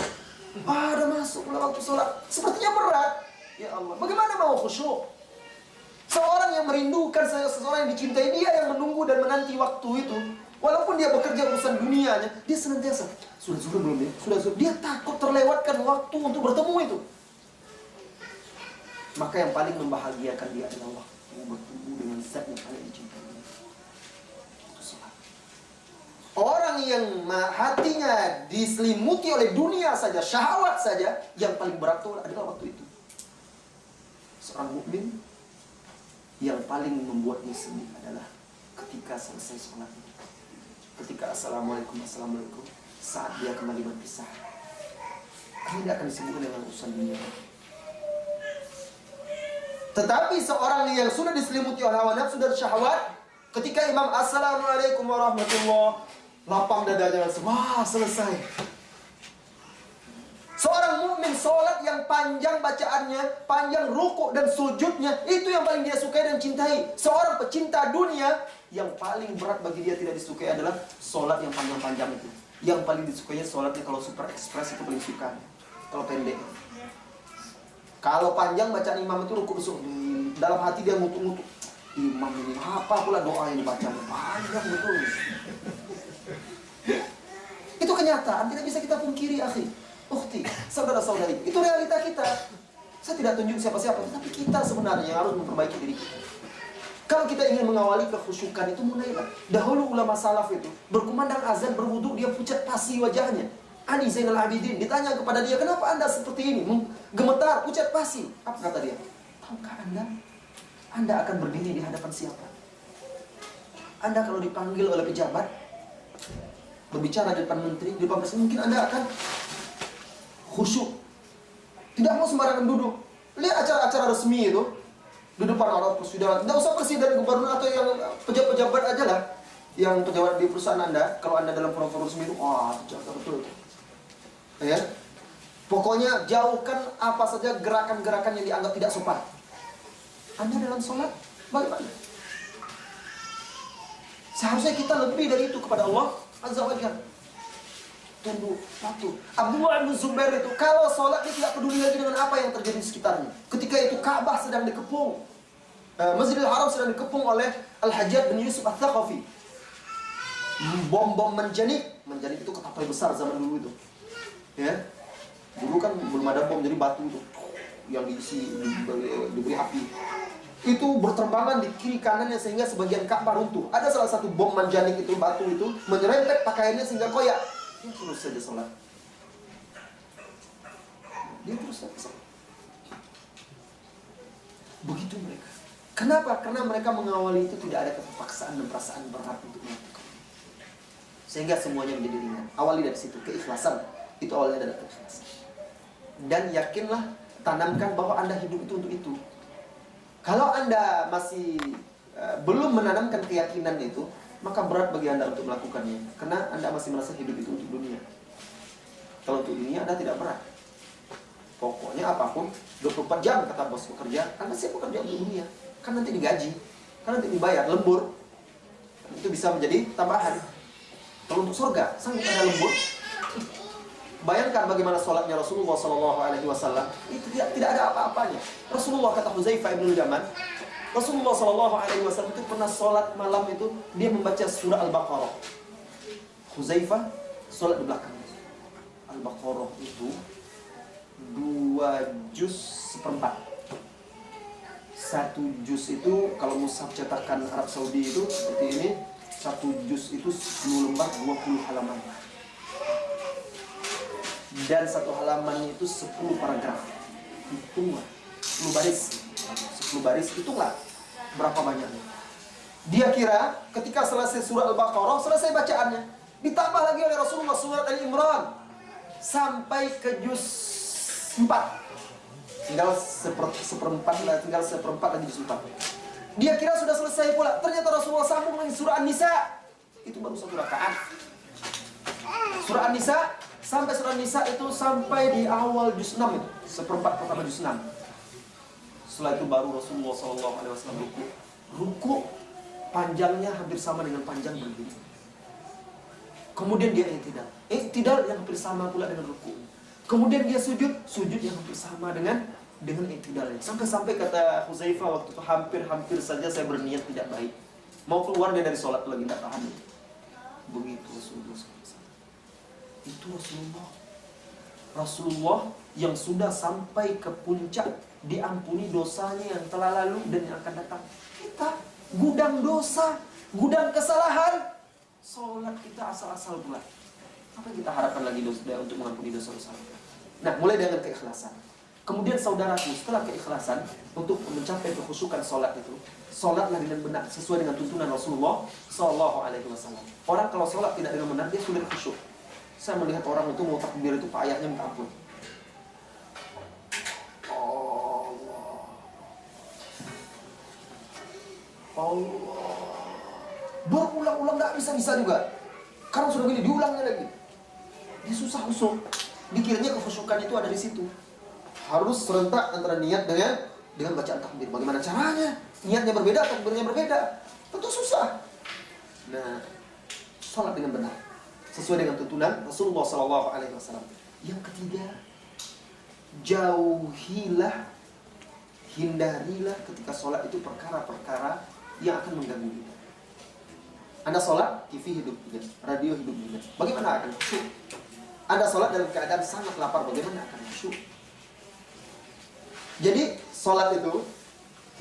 Ada masuk pula waktu sholat. Sepertinya berat. Ya Allah, bagaimana mau khusyuk? Seorang yang merindukan seseorang yang dicintai, dia yang menunggu dan menanti waktu itu. Walaupun dia bekerja urusan dunianya, dia senantiasa, sudah zuhur belum ya? Sudah zuhur. Dia takut terlewatkan waktu untuk bertemu itu. Maka yang paling membahagiakan dia adalah waktu bertemu dengan zat yang paling dicintai. Orang yang hatinya diselimuti oleh dunia saja, syahwat saja, yang paling berat itu adalah waktu itu. Seorang mukmin yang paling membuatnya sedih adalah ketika selesai sholat. Ketika assalamualaikum, saat dia kembali berpisah, tidak akan disibukkan dengan urusan dunia. Tetapi seorang yang sudah diselimuti oleh hawa nafsu dan syahwat, ketika imam assalamualaikum warahmatullah, lapang dadanya, wah selesai. Seorang mukmin sholat yang panjang bacaannya, panjang rukuk dan sujudnya, itu yang paling dia sukai dan cintai. Seorang pecinta dunia, yang paling berat bagi dia tidak disukai adalah sholat yang panjang-panjang itu. Yang paling disukainya sholatnya kalau super ekspres itu paling suka. Kalau pendek. Kalau panjang bacaan imam itu rukuk besok, dalam hati dia ngutuk-ngutuk. Imam ini apa pula doa yang dibacanya? Panjang betul. Itu kenyataan, tidak bisa kita pungkiri, akhi. Ukhti, saudara-saudari, itu realita kita. Saya tidak tunjuk siapa-siapa, tapi kita sebenarnya harus memperbaiki diri kita. Kalau kita ingin mengawali kekhusyukan itu mulailah. Dahulu ulama salaf itu berkumandang azan, berwudu, dia pucat pasi wajahnya. Ali Zainal Abidin. Ditanya kepada dia, kenapa anda seperti ini? Gemetar, pucat pasi. Apa kata dia? Tahukah anda? Anda akan berdiri di hadapan siapa? Anda kalau dipanggil oleh pejabat, berbicara di depan menteri, di depan presiden, mungkin anda akan khusyuk. Tidak mau sembarangan duduk. Lihat acara-acara resmi itu, di depan orang presiden. Tidak usah presiden, gubernur atau yang pejabat-pejabat aja lah. Yang pejabat di perusahaan anda, kalau anda dalam forum-forum resmi itu, wah, jaga betul. Ya, pokoknya jauhkan apa saja gerakan-gerakan yang dianggap tidak sopan. Anda dalam sholat, bagaimana? Seharusnya kita lebih dari itu kepada Allah Azza wa Jalla. Tunduk, patuh. Abdullah bin Zubair itu kalau sholat dia tidak peduli lagi dengan apa yang terjadi di sekitarnya. Ketika itu Ka'bah sedang dikepung, Masjidil Haram sedang dikepung oleh Al-Hajjaj bin Yusuf Al-Thaqafi. Bom-bom menjanik itu kapal besar zaman dulu itu. Ya, dulu kan belum ada bom, jadi batu itu yang diberi api. Itu berterbangan di kiri kanannya sehingga sebagian Ka'bah runtuh. Ada salah satu bom menjanik itu, batu itu menyerempet pakaiannya sehingga koyak. Dia terus saja sholat. Dia terus saja sholat. Begitu mereka. Kenapa? Karena mereka mengawali itu tidak ada keterpaksaan dan perasaan berat untuk melakukan. Sehingga semuanya menjadi ringan. Awali dari situ, keikhlasan. Itu awalnya dari keikhlasan. Dan yakinlah, tanamkan bahwa Anda hidup itu untuk itu. Kalau Anda masih belum menanamkan keyakinan itu, maka berat bagi Anda untuk melakukannya. Karena Anda masih merasa hidup itu untuk dunia. Kalau untuk dunia Anda tidak berat. Pokoknya apapun, 24 jam kata bos bekerja, Anda siap bekerja untuk dunia. Kan nanti digaji, kan nanti dibayar, lembur. Itu bisa menjadi tambahan. Kalau untuk surga, sanggup Anda lembur. Bayangkan bagaimana sholatnya Rasulullah SAW. Itu tidak ada apa-apanya. Rasulullah, kata Huzaifah ibn Yaman, Rasulullah SAW itu pernah sholat malam itu dia membaca surah Al-Baqarah. Huzaifah sholat di belakang. Al-Baqarah itu 2 juz seperempat. 1 juz itu kalau mushaf cetakan Arab Saudi itu seperti ini, 1 juz itu 10 lembar 20 halaman. Dan 1 halaman itu 10 paragraf. Hitunglah 10 baris. 10 baris, hitunglah berapa banyaknya. Dia kira ketika selesai surah Al-Baqarah, selesai bacaannya, ditambah lagi oleh Rasulullah surat Al-Imran sampai ke juz 4. Tinggal seperempat lagi juz 4. Dia kira sudah selesai pula. Ternyata Rasulullah sambung lagi surah An-Nisa. Itu baru 1 rakaat. Surah An-Nisa sampai surah Nisa itu sampai di awal juz 6 itu, seperempat pertama juz 6. Setelah itu baru Rasulullah SAW ruku panjangnya hampir sama dengan panjang berdiri. Kemudian dia iktidal yang hampir sama pula dengan ruku. Kemudian dia sujud yang hampir sama dengan iktidalnya. Sampai kata Huzaifah waktu itu hampir saja saya berniat tidak baik. Mau keluar dia dari sholat lagi tidak tahan. Begitu Rasulullah SAW. Itu Rasulullah yang sudah sampai ke puncak, diampuni dosanya yang telah lalu dan yang akan datang. Kita gudang dosa, gudang kesalahan, sholat kita asal-asal pula. Apa yang kita harapkan lagi untuk mengampuni dosa-dosa? Nah, mulai dengan keikhlasan. Kemudian saudaraku, setelah keikhlasan untuk mencapai kekhusyukan sholat itu, sholatlah dengan benar sesuai dengan tuntunan Rasulullah SAW. Orang kalau sholat tidak dengan benar, dia sulit khusyuk. Saya melihat orang itu mau takbir itu payahnya minta ampun. Allah. Berulang-ulang tidak bisa juga. Karena sudah gini, diulangnya lagi. Dia susah khusyuk. Dikiranya kekhusyukan itu ada di situ. Harus serentak antara niat dengan bacaan takbir. Bagaimana caranya? Niatnya berbeda, takbirnya berbeda. Tentu susah. Nah, sholat dengan benar sesuai dengan tuntunan Rasulullah SAW. Yang ketiga, hindarilah ketika sholat itu perkara-perkara yang akan mengganggu kita. Anda sholat, TV hidup juga, radio hidup juga. Bagaimana akan khusyuk? Anda sholat dalam keadaan sangat lapar, bagaimana akan khusyuk? Jadi sholat itu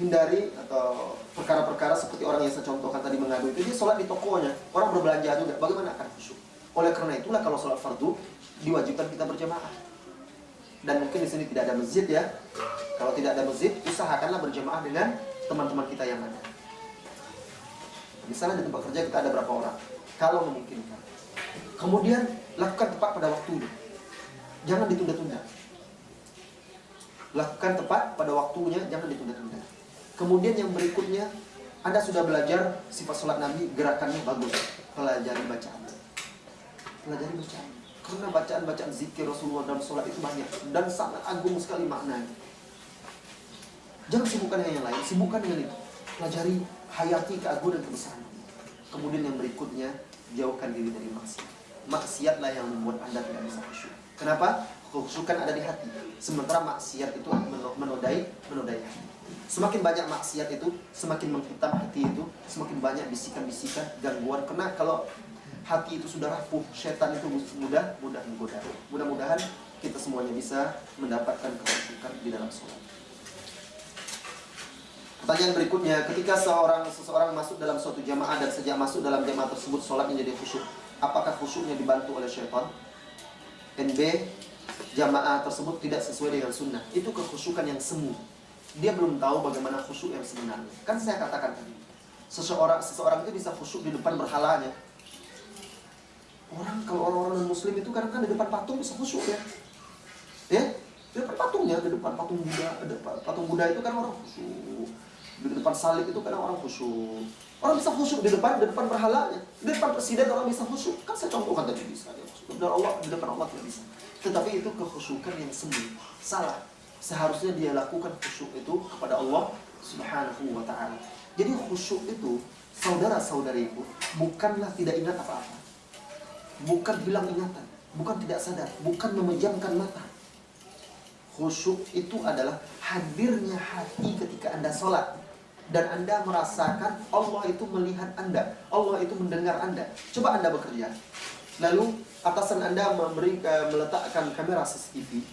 hindari atau perkara-perkara seperti orang yang saya contohkan tadi mengadu itu, dia sholat di tokonya, orang berbelanja juga, bagaimana akan khusyuk? Oleh karena itulah kalau sholat fardu, diwajibkan kita berjamaah. Dan mungkin di sini tidak ada masjid ya. Kalau tidak ada masjid, usahakanlah berjamaah dengan teman-teman kita yang ada. Misalnya di tempat kerja kita ada berapa orang, kalau memungkinkan. Kemudian lakukan tepat pada waktunya. Jangan ditunda-tunda. Lakukan tepat pada waktunya, jangan ditunda-tunda. Kemudian yang berikutnya, Anda sudah belajar sifat sholat Nabi, gerakannya bagus. Pelajari bacaan. Pelajari bacaan. Karena bacaan-bacaan zikir Rasulullah dalam sholat itu banyak dan sangat agung sekali maknanya. Jangan sibukkan dengan yang lain, sibukkan dengan itu. Pelajari, hayati keagungan dan kebesaran. Kemudian yang berikutnya, jauhkan diri dari maksiat. Maksiatlah yang membuat Anda tidak bisa khusyuk. Kenapa? Khusyukan ada di hati. Sementara maksiat itu menodai hati. Semakin banyak maksiat itu, semakin menghitam hati itu, semakin banyak bisikan-bisikan, gangguan. Karena kalau hati itu sudah rapuh, setan itu mudah menggoda. Mudah-mudahan kita semuanya bisa mendapatkan kekhusyukan di dalam sholat. Pertanyaan berikutnya, ketika seseorang masuk dalam suatu jamaah dan sejak masuk dalam jamaah tersebut sholatnya jadi khusyuk, apakah khusyuknya dibantu oleh syaitan? Dan B, jamaah tersebut tidak sesuai dengan sunnah. Itu kekhusyukan yang semu. Dia belum tahu bagaimana khusyuk yang sebenarnya. Kan saya katakan tadi, seseorang itu bisa khusyuk di depan berhalanya. Kalau orang-orang muslim itu kadang-kadang di depan patung bisa khusyuk ya. Ya, di depan patungnya, di depan patung Buddha, patung Buddha itu kan orang khusyuk. Di depan salib itu kadang orang khusyuk. Orang bisa khusyuk di depan berhalanya. Di depan presiden orang bisa khusyuk. Kan saya contohkan tadi bisa dia khusyuk. Di depan Allah tidak bisa. Tetapi itu kekhusyukan yang semu. Salah. Seharusnya dia lakukan khusyuk itu kepada Allah Subhanahu wa ta'ala. Jadi khusyuk itu, saudara-saudariku, bukanlah tidak ingat apa-apa. Bukan hilang ingatan, bukan tidak sadar, bukan memejamkan mata. Khusyuk itu adalah hadirnya hati ketika Anda sholat. Dan Anda merasakan Allah itu melihat Anda, Allah itu mendengar Anda. Coba Anda bekerja, lalu atasan Anda meletakkan kamera CCTV.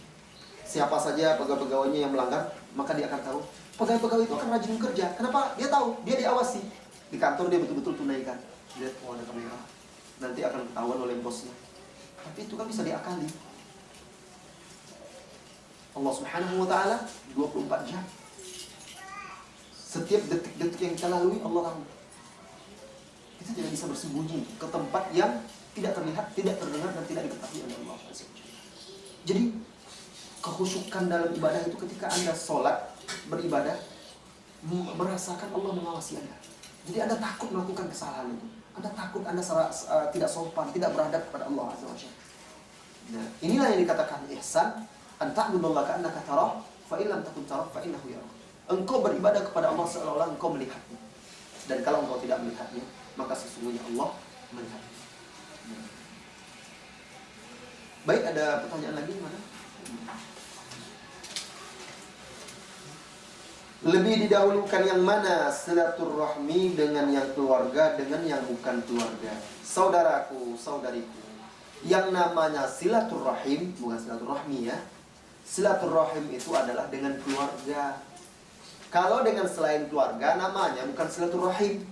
Siapa saja pegawai-pegawainya yang melanggar, maka dia akan tahu. Pegawai-pegawai itu akan rajin kerja. Kenapa? Dia tahu, dia diawasi. Di kantor dia betul-betul tunaikan. Lihat, oh ada kamera. Nanti akan ketahuan oleh bosnya. Tapi itu kan bisa diakali. Allah Subhanahu wa ta'ala 24 jam. Setiap detik-detik yang kita lalui Allah tahu. Kita tidak bisa bersembunyi ke tempat yang tidak terlihat, tidak terdengar, dan tidak diketahui oleh Allah. Jadi kekhusyukan dalam ibadah itu ketika Anda sholat, beribadah, merasakan Allah mengawasi Anda. Jadi Anda takut melakukan kesalahan itu. Anda takut Anda tidak sopan, tidak beradab kepada Allah Azza wa Jalla. Nah, inilah yang dikatakan ihsan. Anta'budallaha ka'annaka tarah, fa in lam takun tarah fa innahu yarah. Engkau beribadah kepada Allah seolah-olah engkau melihatnya. Dan kalau engkau tidak melihatnya, maka sesungguhnya Allah melihatnya. Baik, ada pertanyaan lagi mana? Lebih didahulukan yang mana silaturahmi dengan yang keluarga dengan yang bukan keluarga? Saudaraku, saudariku, yang namanya silaturahim, bukan silaturahmi ya. Silaturahim itu adalah dengan keluarga. Kalau dengan selain keluarga namanya bukan silaturahim.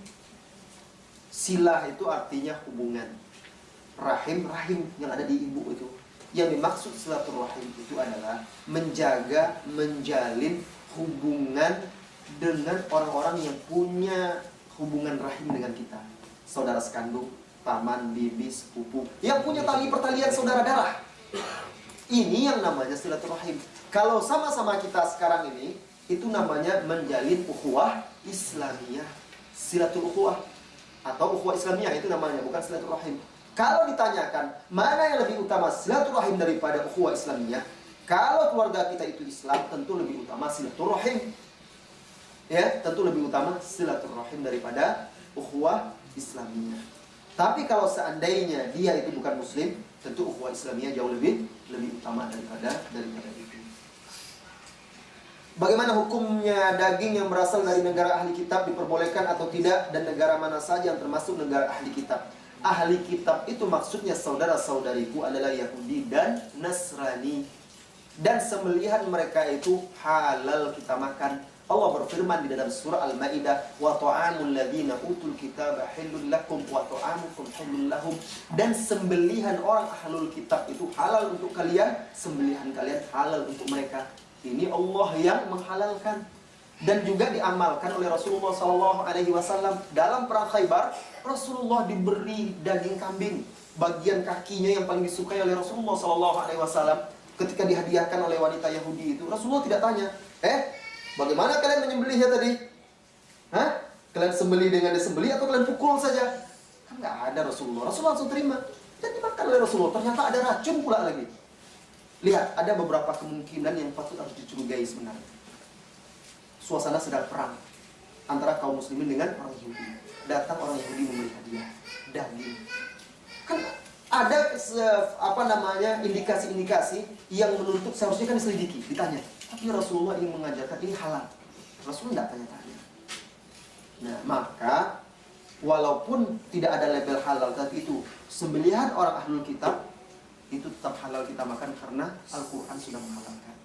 Silah itu artinya hubungan. Rahim yang ada di ibu itu. Yang dimaksud silaturahim itu adalah menjaga, menjalin hubungan dengan orang-orang yang punya hubungan rahim dengan kita. Saudara sekandung, paman, bibi, sepupu, yang punya tali pertalian saudara darah. Ini yang namanya silaturahim. Kalau sama-sama kita sekarang ini, itu namanya menjalin ukhuwah Islamiyah. Silatul ukhuwah atau ukhuwah Islamiyah itu namanya, bukan silaturahim. Kalau ditanyakan mana yang lebih utama silaturahim daripada ukhuwah Islamiyah, kalau keluarga kita itu Islam, tentu lebih utama silaturahim. Ya, tentu lebih utama silaturahim daripada ukhuwah Islamiyah. Tapi kalau seandainya dia itu bukan muslim, tentu ukhuwah Islamiyah jauh lebih utama daripada itu. Bagaimana hukumnya daging yang berasal dari negara ahli kitab diperbolehkan atau tidak, dan negara mana saja yang termasuk negara ahli kitab? Ahli kitab itu maksudnya saudara-saudariku adalah Yahudi dan Nasrani. dan sembelihan mereka itu halal kita makan. Allah berfirman di dalam surah Al-Maidah, wa ta'amul ladzina utul kitaba halal lakum wa ta'amukum halal lahum. Dan sembelihan orang ahlul kitab itu halal untuk kalian, sembelihan kalian halal untuk mereka. Ini Allah yang menghalalkan. Dan juga diamalkan oleh Rasulullah SAW dalam perang Khaybar. Rasulullah diberi daging kambing, bagian kakinya yang paling disukai oleh Rasulullah SAW. Ketika dihadiahkan oleh wanita Yahudi itu, Rasulullah tidak tanya, bagaimana kalian menyembelihnya tadi? Kalian sembelih dengan disembelih atau kalian pukul saja? Kan nggak ada Rasulullah. Rasulullah langsung terima dan dimakan oleh Rasulullah. Ternyata ada racun pula lagi. Lihat, ada beberapa kemungkinan yang patut harus dicurigai sebenarnya. Suasana sedang perang antara kaum muslimin dengan orang Yahudi. Datang orang Yahudi memberi hadiah daging. Kan ada indikasi-indikasi yang menuntut seharusnya kan diselidiki, ditanya. Tapi Rasulullah ingin mengajarkan ini halal. Rasulullah tidak tanya-tanya. Nah, maka walaupun tidak ada label halal, tapi itu sembelihan orang ahlul kitab itu tetap halal kita makan karena Al-Quran sudah menghalalkan.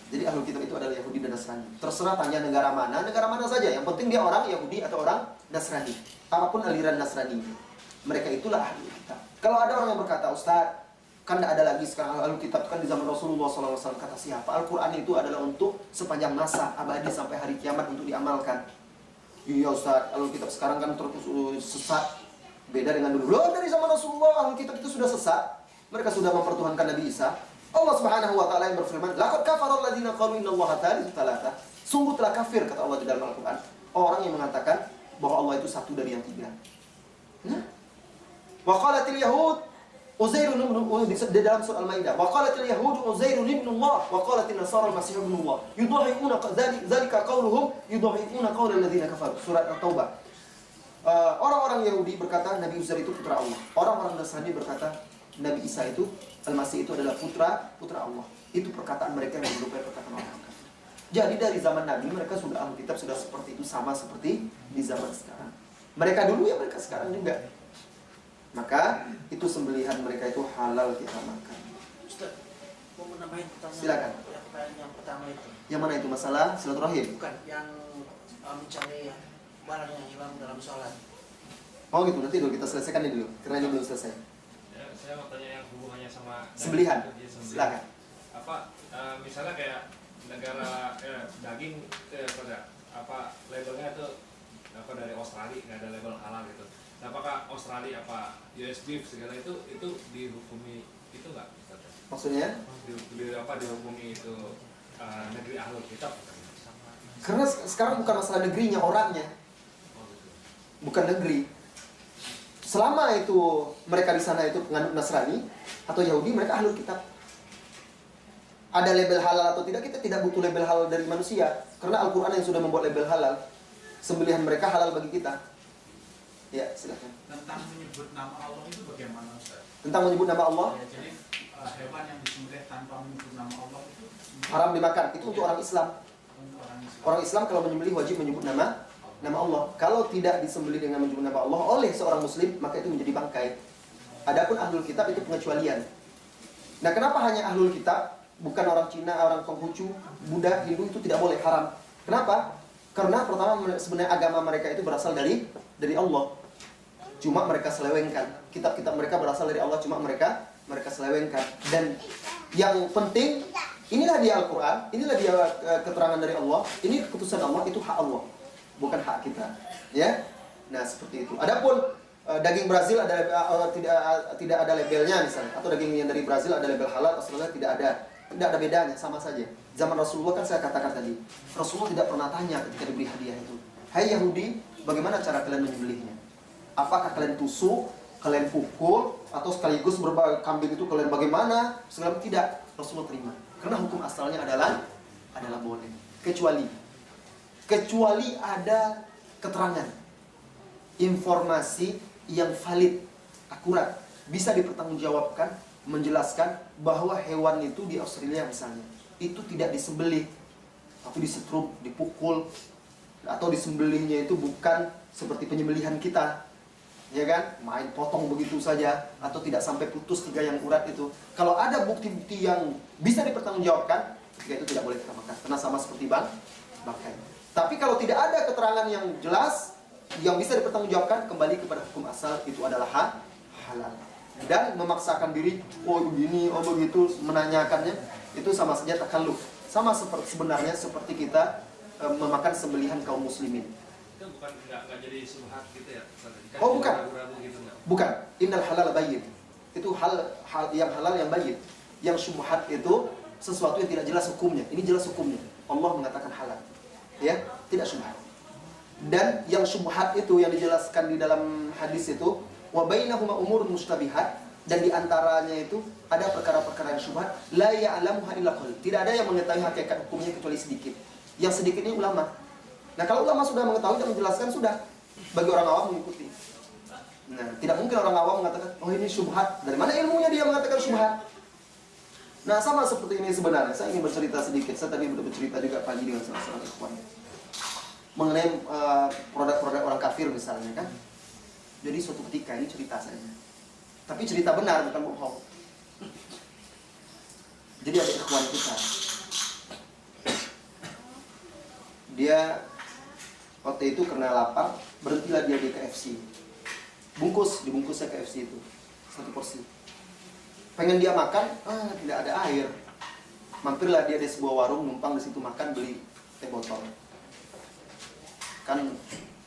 Jadi ahlul kitab itu adalah Yahudi dan Nasrani. Terserah tanya negara mana saja. Yang penting dia orang Yahudi atau orang Nasrani. Apapun aliran Nasrani, mereka itulah ahlul kitab. Kalau ada orang yang berkata, Ustaz, kan tidak ada lagi sekarang ahlul kitab, kan di zaman Rasulullah SAW. Kata siapa? Al-Quran itu adalah untuk sepanjang masa, abadi sampai hari kiamat untuk diamalkan. Iya Ustaz, ahlul kitab sekarang kan terus sesat. Beda dengan dulu. Loh, dari zaman Rasulullah ahlul kitab itu sudah sesat. Mereka sudah mempertuhankan Nabi Isa. Allah Subhanahu wa taala yang berfirman, "Laqad kafara alladziina qalu innallaha tsalitsu tsalatsa." Sungguh telah kafir, kata Allah di dalam Al-Qur'an, orang yang mengatakan bahwa Allah itu satu dari yang tiga. Wa qalatil yahud Uzairun di dalam surah Al-Maidah, wa qalatil yahud Uzairun ibnullah wa qalatin nasara al-masih ibnullah. Yudhahiuna dzalika qauluhum yudhahiuna qaulal ladziina kafaru. Surat At-Taubah. Orang-orang Yahudi berkata Nabi Uzair itu putra Allah. Orang-orang Nasrani berkata Nabi Isa itu, Al-Masih itu adalah putra Allah. Itu perkataan mereka yang menyerupai perkataan orang kafir. Jadi dari zaman Nabi mereka sudah ahlul kitab sudah seperti itu, sama seperti di zaman sekarang. Mereka dulu ya mereka sekarang juga. Maka itu sembelihan mereka itu halal kita makan. Ustaz, mau menambahin pertanyaan. Silakan. Yang pertama itu. Yang mana itu masalah silaturahim? Bukan, yang mencari barang yang hilang dalam sholat. Oh gitu, nanti dulu kita selesaikan ini dulu, karena ini belum selesai. Saya mau tanya yang hubungannya sama Sembelihan. Sembelihan. Silakan. Misalnya kayak negara daging labelnya itu dari Australia, nggak ada label halal gitu. Nah, apakah Australia US beef segala itu dihukumi itu nggak? Maksudnya? Dihukumi itu negeri ahlul kitab? Karena sekarang bukan masalah negerinya, orangnya. Bukan negeri. Selama itu mereka di sana itu penganut Nasrani atau Yahudi, mereka ahlul kitab. Ada label halal atau tidak, kita tidak butuh label halal dari manusia, karena Al-Quran yang sudah membuat label halal. Sembelihan mereka halal bagi kita. Ya, silakan. Tentang menyebut nama Allah itu bagaimana, Ustaz? Tentang menyebut nama Allah, Ya, jadi hewan yang disembelih tanpa menyebut nama Allah itu haram dimakan. Itu untuk orang Islam. untuk orang Islam. Orang Islam kalau menyembelih wajib menyebut nama Allah. Kalau tidak disembelih dengan menyebut nama Allah oleh seorang muslim, maka itu menjadi bangkai. Adapun ahlul kitab itu pengecualian. Nah, kenapa hanya ahlul kitab? Bukan orang Cina, orang Konghucu, Buddha, Hindu itu tidak boleh, haram. Kenapa? Karena pertama sebenarnya agama mereka itu berasal dari Allah. Cuma mereka selewengkan. Kitab-kitab mereka berasal dari Allah, cuma mereka selewengkan. Dan yang penting, inilah dia Al-Quran, inilah dia keterangan dari Allah, ini keputusan Allah, itu hak Allah, bukan hak kita. Ya, nah seperti itu. Adapun daging Brazil tidak ada labelnya misalnya, atau daging yang dari Brazil ada label halal, Australia tidak ada bedanya, sama saja. Zaman Rasulullah kan saya katakan tadi, Rasulullah tidak pernah tanya ketika diberi hadiah itu, "Hai Yahudi, bagaimana cara kalian menyembelihnya? Apakah kalian tusuk, kalian pukul, atau sekaligus kambing itu kalian bagaimana?" Segala tidak, Rasulullah terima. Karena hukum asalnya adalah boleh. Kecuali ada keterangan, informasi yang valid, akurat, bisa dipertanggungjawabkan, menjelaskan bahwa hewan itu di Australia misalnya, itu tidak disembelih, tapi disetrum, dipukul, atau disembelihnya itu bukan seperti penyembelihan kita. ya kan? Main potong begitu saja atau tidak sampai putus 3 yang urat itu. Kalau ada bukti-bukti yang bisa dipertanggungjawabkan, ketika itu tidak boleh kita makan karena sama seperti bangkai. Tapi kalau tidak ada keterangan yang jelas yang bisa dipertanggungjawabkan, kembali kepada hukum asal, itu adalah halal. Dan memaksakan diri, oh begini, oh begitu, menanyakannya, itu sama saja takalluf. Sama sebenarnya seperti kita memakan sembelihan kaum muslimin. Itu bukan nggak jadi subhat gitu ya? Kan Oh bukan, ragu-ragu gitu nggak? bukan. Innal halal bayyin. Itu hal yang halal yang bayyin. Yang syubhat itu sesuatu yang tidak jelas hukumnya. Ini jelas hukumnya. Allah mengatakan halal, ya, tidak syubhat. Dan yang syubhat itu yang dijelaskan di dalam hadis itu, wa bainahuma umurun mustabihat, dan di antaranya itu ada perkara-perkara yang syubhat, la ya'lamuha illa qalil. Tidak ada yang mengetahui hakikat hukumnya kecuali sedikit. Yang sedikit ini ulama. Nah, kalau ulama sudah mengetahui dan menjelaskan, sudah bagi orang awam mengikuti. Nah, tidak mungkin orang awam mengatakan, oh ini syubhat. Dari mana ilmunya dia mengatakan syubhat? Nah, sama seperti ini sebenarnya. Saya ingin bercerita sedikit. Saya tadi sudah bercerita juga pagi dengan salah seorang ikhwan mengenai produk-produk orang kafir misalnya kan. Jadi suatu ketika, ini cerita saya. Tapi cerita benar, bukan bohong. Jadi ada ikhwan kita. Dia waktu itu karena lapar, berhentilah dia di KFC. Dibungkusnya KFC itu 1 porsi. Pengen dia makan, tidak ada air. Mampirlah dia di sebuah warung, numpang di situ makan, beli teh botol. Kan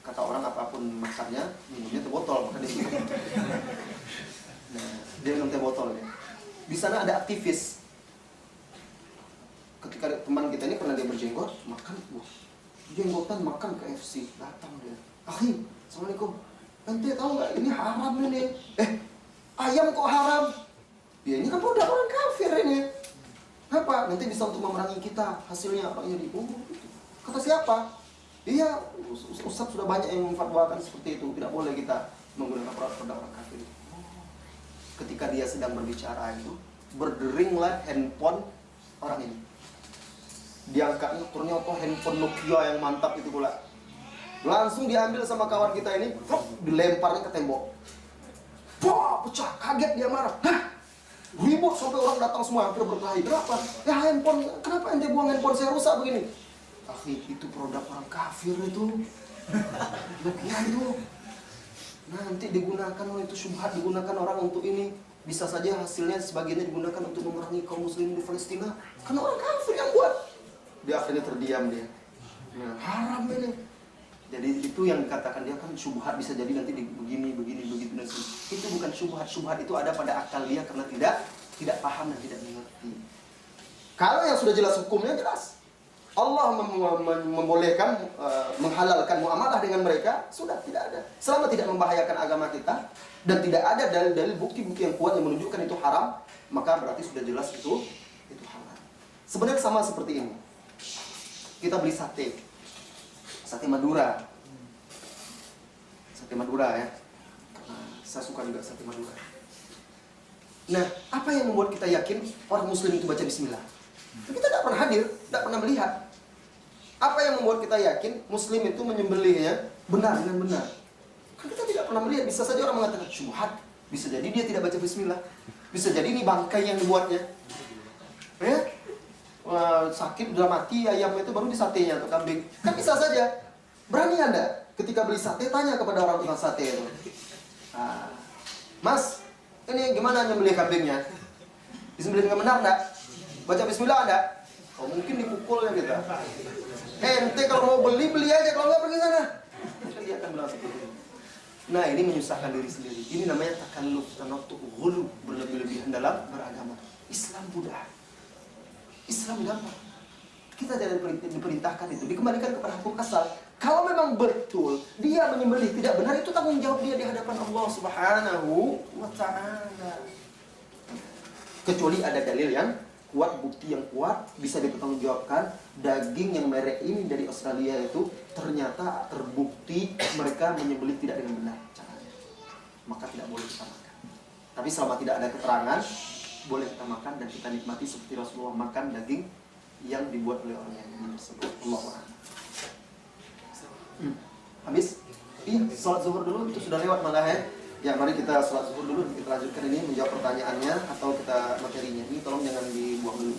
kata orang apapun makannya, minumnya teh botol, maka dia minum. Nah, dia minum teh botol ya. Di sana ada aktivis. Ketika teman kita ini karena dia berjenggot, makan, jenggotan makan KFC, datang dia. Akhi, assalamualaikum. Ente tahu nggak ini haram ini? Ayam kok haram? Ya ini kan produk orang kafir ini. Apa? Nanti bisa untuk memerangi kita. Hasilnya orang jadi gitu. Kata siapa? Iya, Ustaz sudah banyak yang memfatwakan seperti itu. Tidak boleh kita menggunakan produk orang kafir. Ketika dia sedang berbicara itu, berderinglah handphone orang ini. Diangkatnya ternyata handphone Nokia yang mantap itu pula. Langsung diambil sama kawan kita ini, dilemparnya ke tembok. Wah, pecah, kaget dia marah. Hah? Ribut sampai orang datang semua hampir berkelahi. Kenapa? Ya handphone, kenapa ente buang handphone saya rusak begini? Akhi, itu produk orang kafir itu. Nokia itu. Nanti digunakan oleh itu syubhat, digunakan orang untuk ini. Bisa saja hasilnya sebagiannya digunakan untuk memerangi kaum muslimin di Palestina. Karena orang kafir yang buat. Dia akhirnya terdiam dia. Nah, haram ini. Jadi itu yang dikatakan dia kan syubhat, bisa jadi nanti begini begitu dan itu bukan syubhat. Syubhat itu ada pada akal dia karena tidak paham dan tidak mengerti. Kalau yang sudah jelas hukumnya jelas. Allah membolehkan, menghalalkan muamalah dengan mereka, sudah tidak ada. Selama tidak membahayakan agama kita dan tidak ada dalil-dalil bukti-bukti yang kuat yang menunjukkan itu haram, maka berarti sudah jelas itu halal. Sebenarnya sama seperti ini. Kita beli sate Madura ya. Saya suka juga sate Madura. Nah, apa yang membuat kita yakin orang muslim itu baca bismillah? Kita tidak pernah hadir, tidak pernah melihat. Apa yang membuat kita yakin muslim itu menyembelihnya benar dengan benar? Kan kita tidak pernah melihat. Bisa saja orang mengatakan syubhat, bisa jadi dia tidak baca bismillah, bisa jadi ini bangkai yang dibuatnya. Ya? Sakit, udah mati ayam itu baru disatenya atau kambing. Kan bisa saja. Berani Anda ketika beli sate tanya kepada orang tukang sate itu. Mas, ini gimana nyembelih kambingnya? Disembelih dengan benar enggak? Baca bismillah enggak? Oh, mungkin dipukulnya kita. Ente kalau mau beli aja, kalau enggak pergi sana. Kan dia akan bilang seperti itu. Nah, ini menyusahkan diri sendiri. Ini namanya takalluf, tanattu, ghulu, berlebih-lebihan dalam beragama. Islam mudah. Islam gampang. Kita tidak diperintahkan itu, dikembalikan kepada hukum asal. Kalau memang betul dia menyembelih tidak benar, itu tanggung jawab dia di hadapan Allah Subhanahu wa ta'ala. Kecuali ada dalil yang kuat, bukti yang kuat, bisa dipertanggungjawabkan. Daging yang merek ini dari Australia itu ternyata terbukti mereka menyembelih tidak dengan benar caranya. Maka tidak boleh kita makan. Tapi selama tidak ada keterangan, boleh kita makan dan kita nikmati seperti Rasulullah makan daging yang dibuat oleh orang yang tersebut. Allah. Habis? Iya, sholat zuhur dulu itu sudah lewat malah ya. Ya, mari kita sholat zuhur dulu, kita lanjutkan ini menjawab pertanyaannya atau kita materinya. Ini tolong jangan dibuang dulu.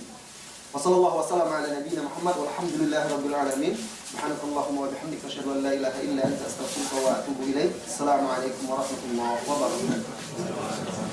Wassallallahu wasallam ala nabiyyina Muhammad walhamdulillahi rabbil alamin. Subhanakallahumma wa bihamdika asyhadu an la ilaha illa anta astaghfiruka wa atubu ilaik. Assalamualaikum warahmatullahi wabarakatuh.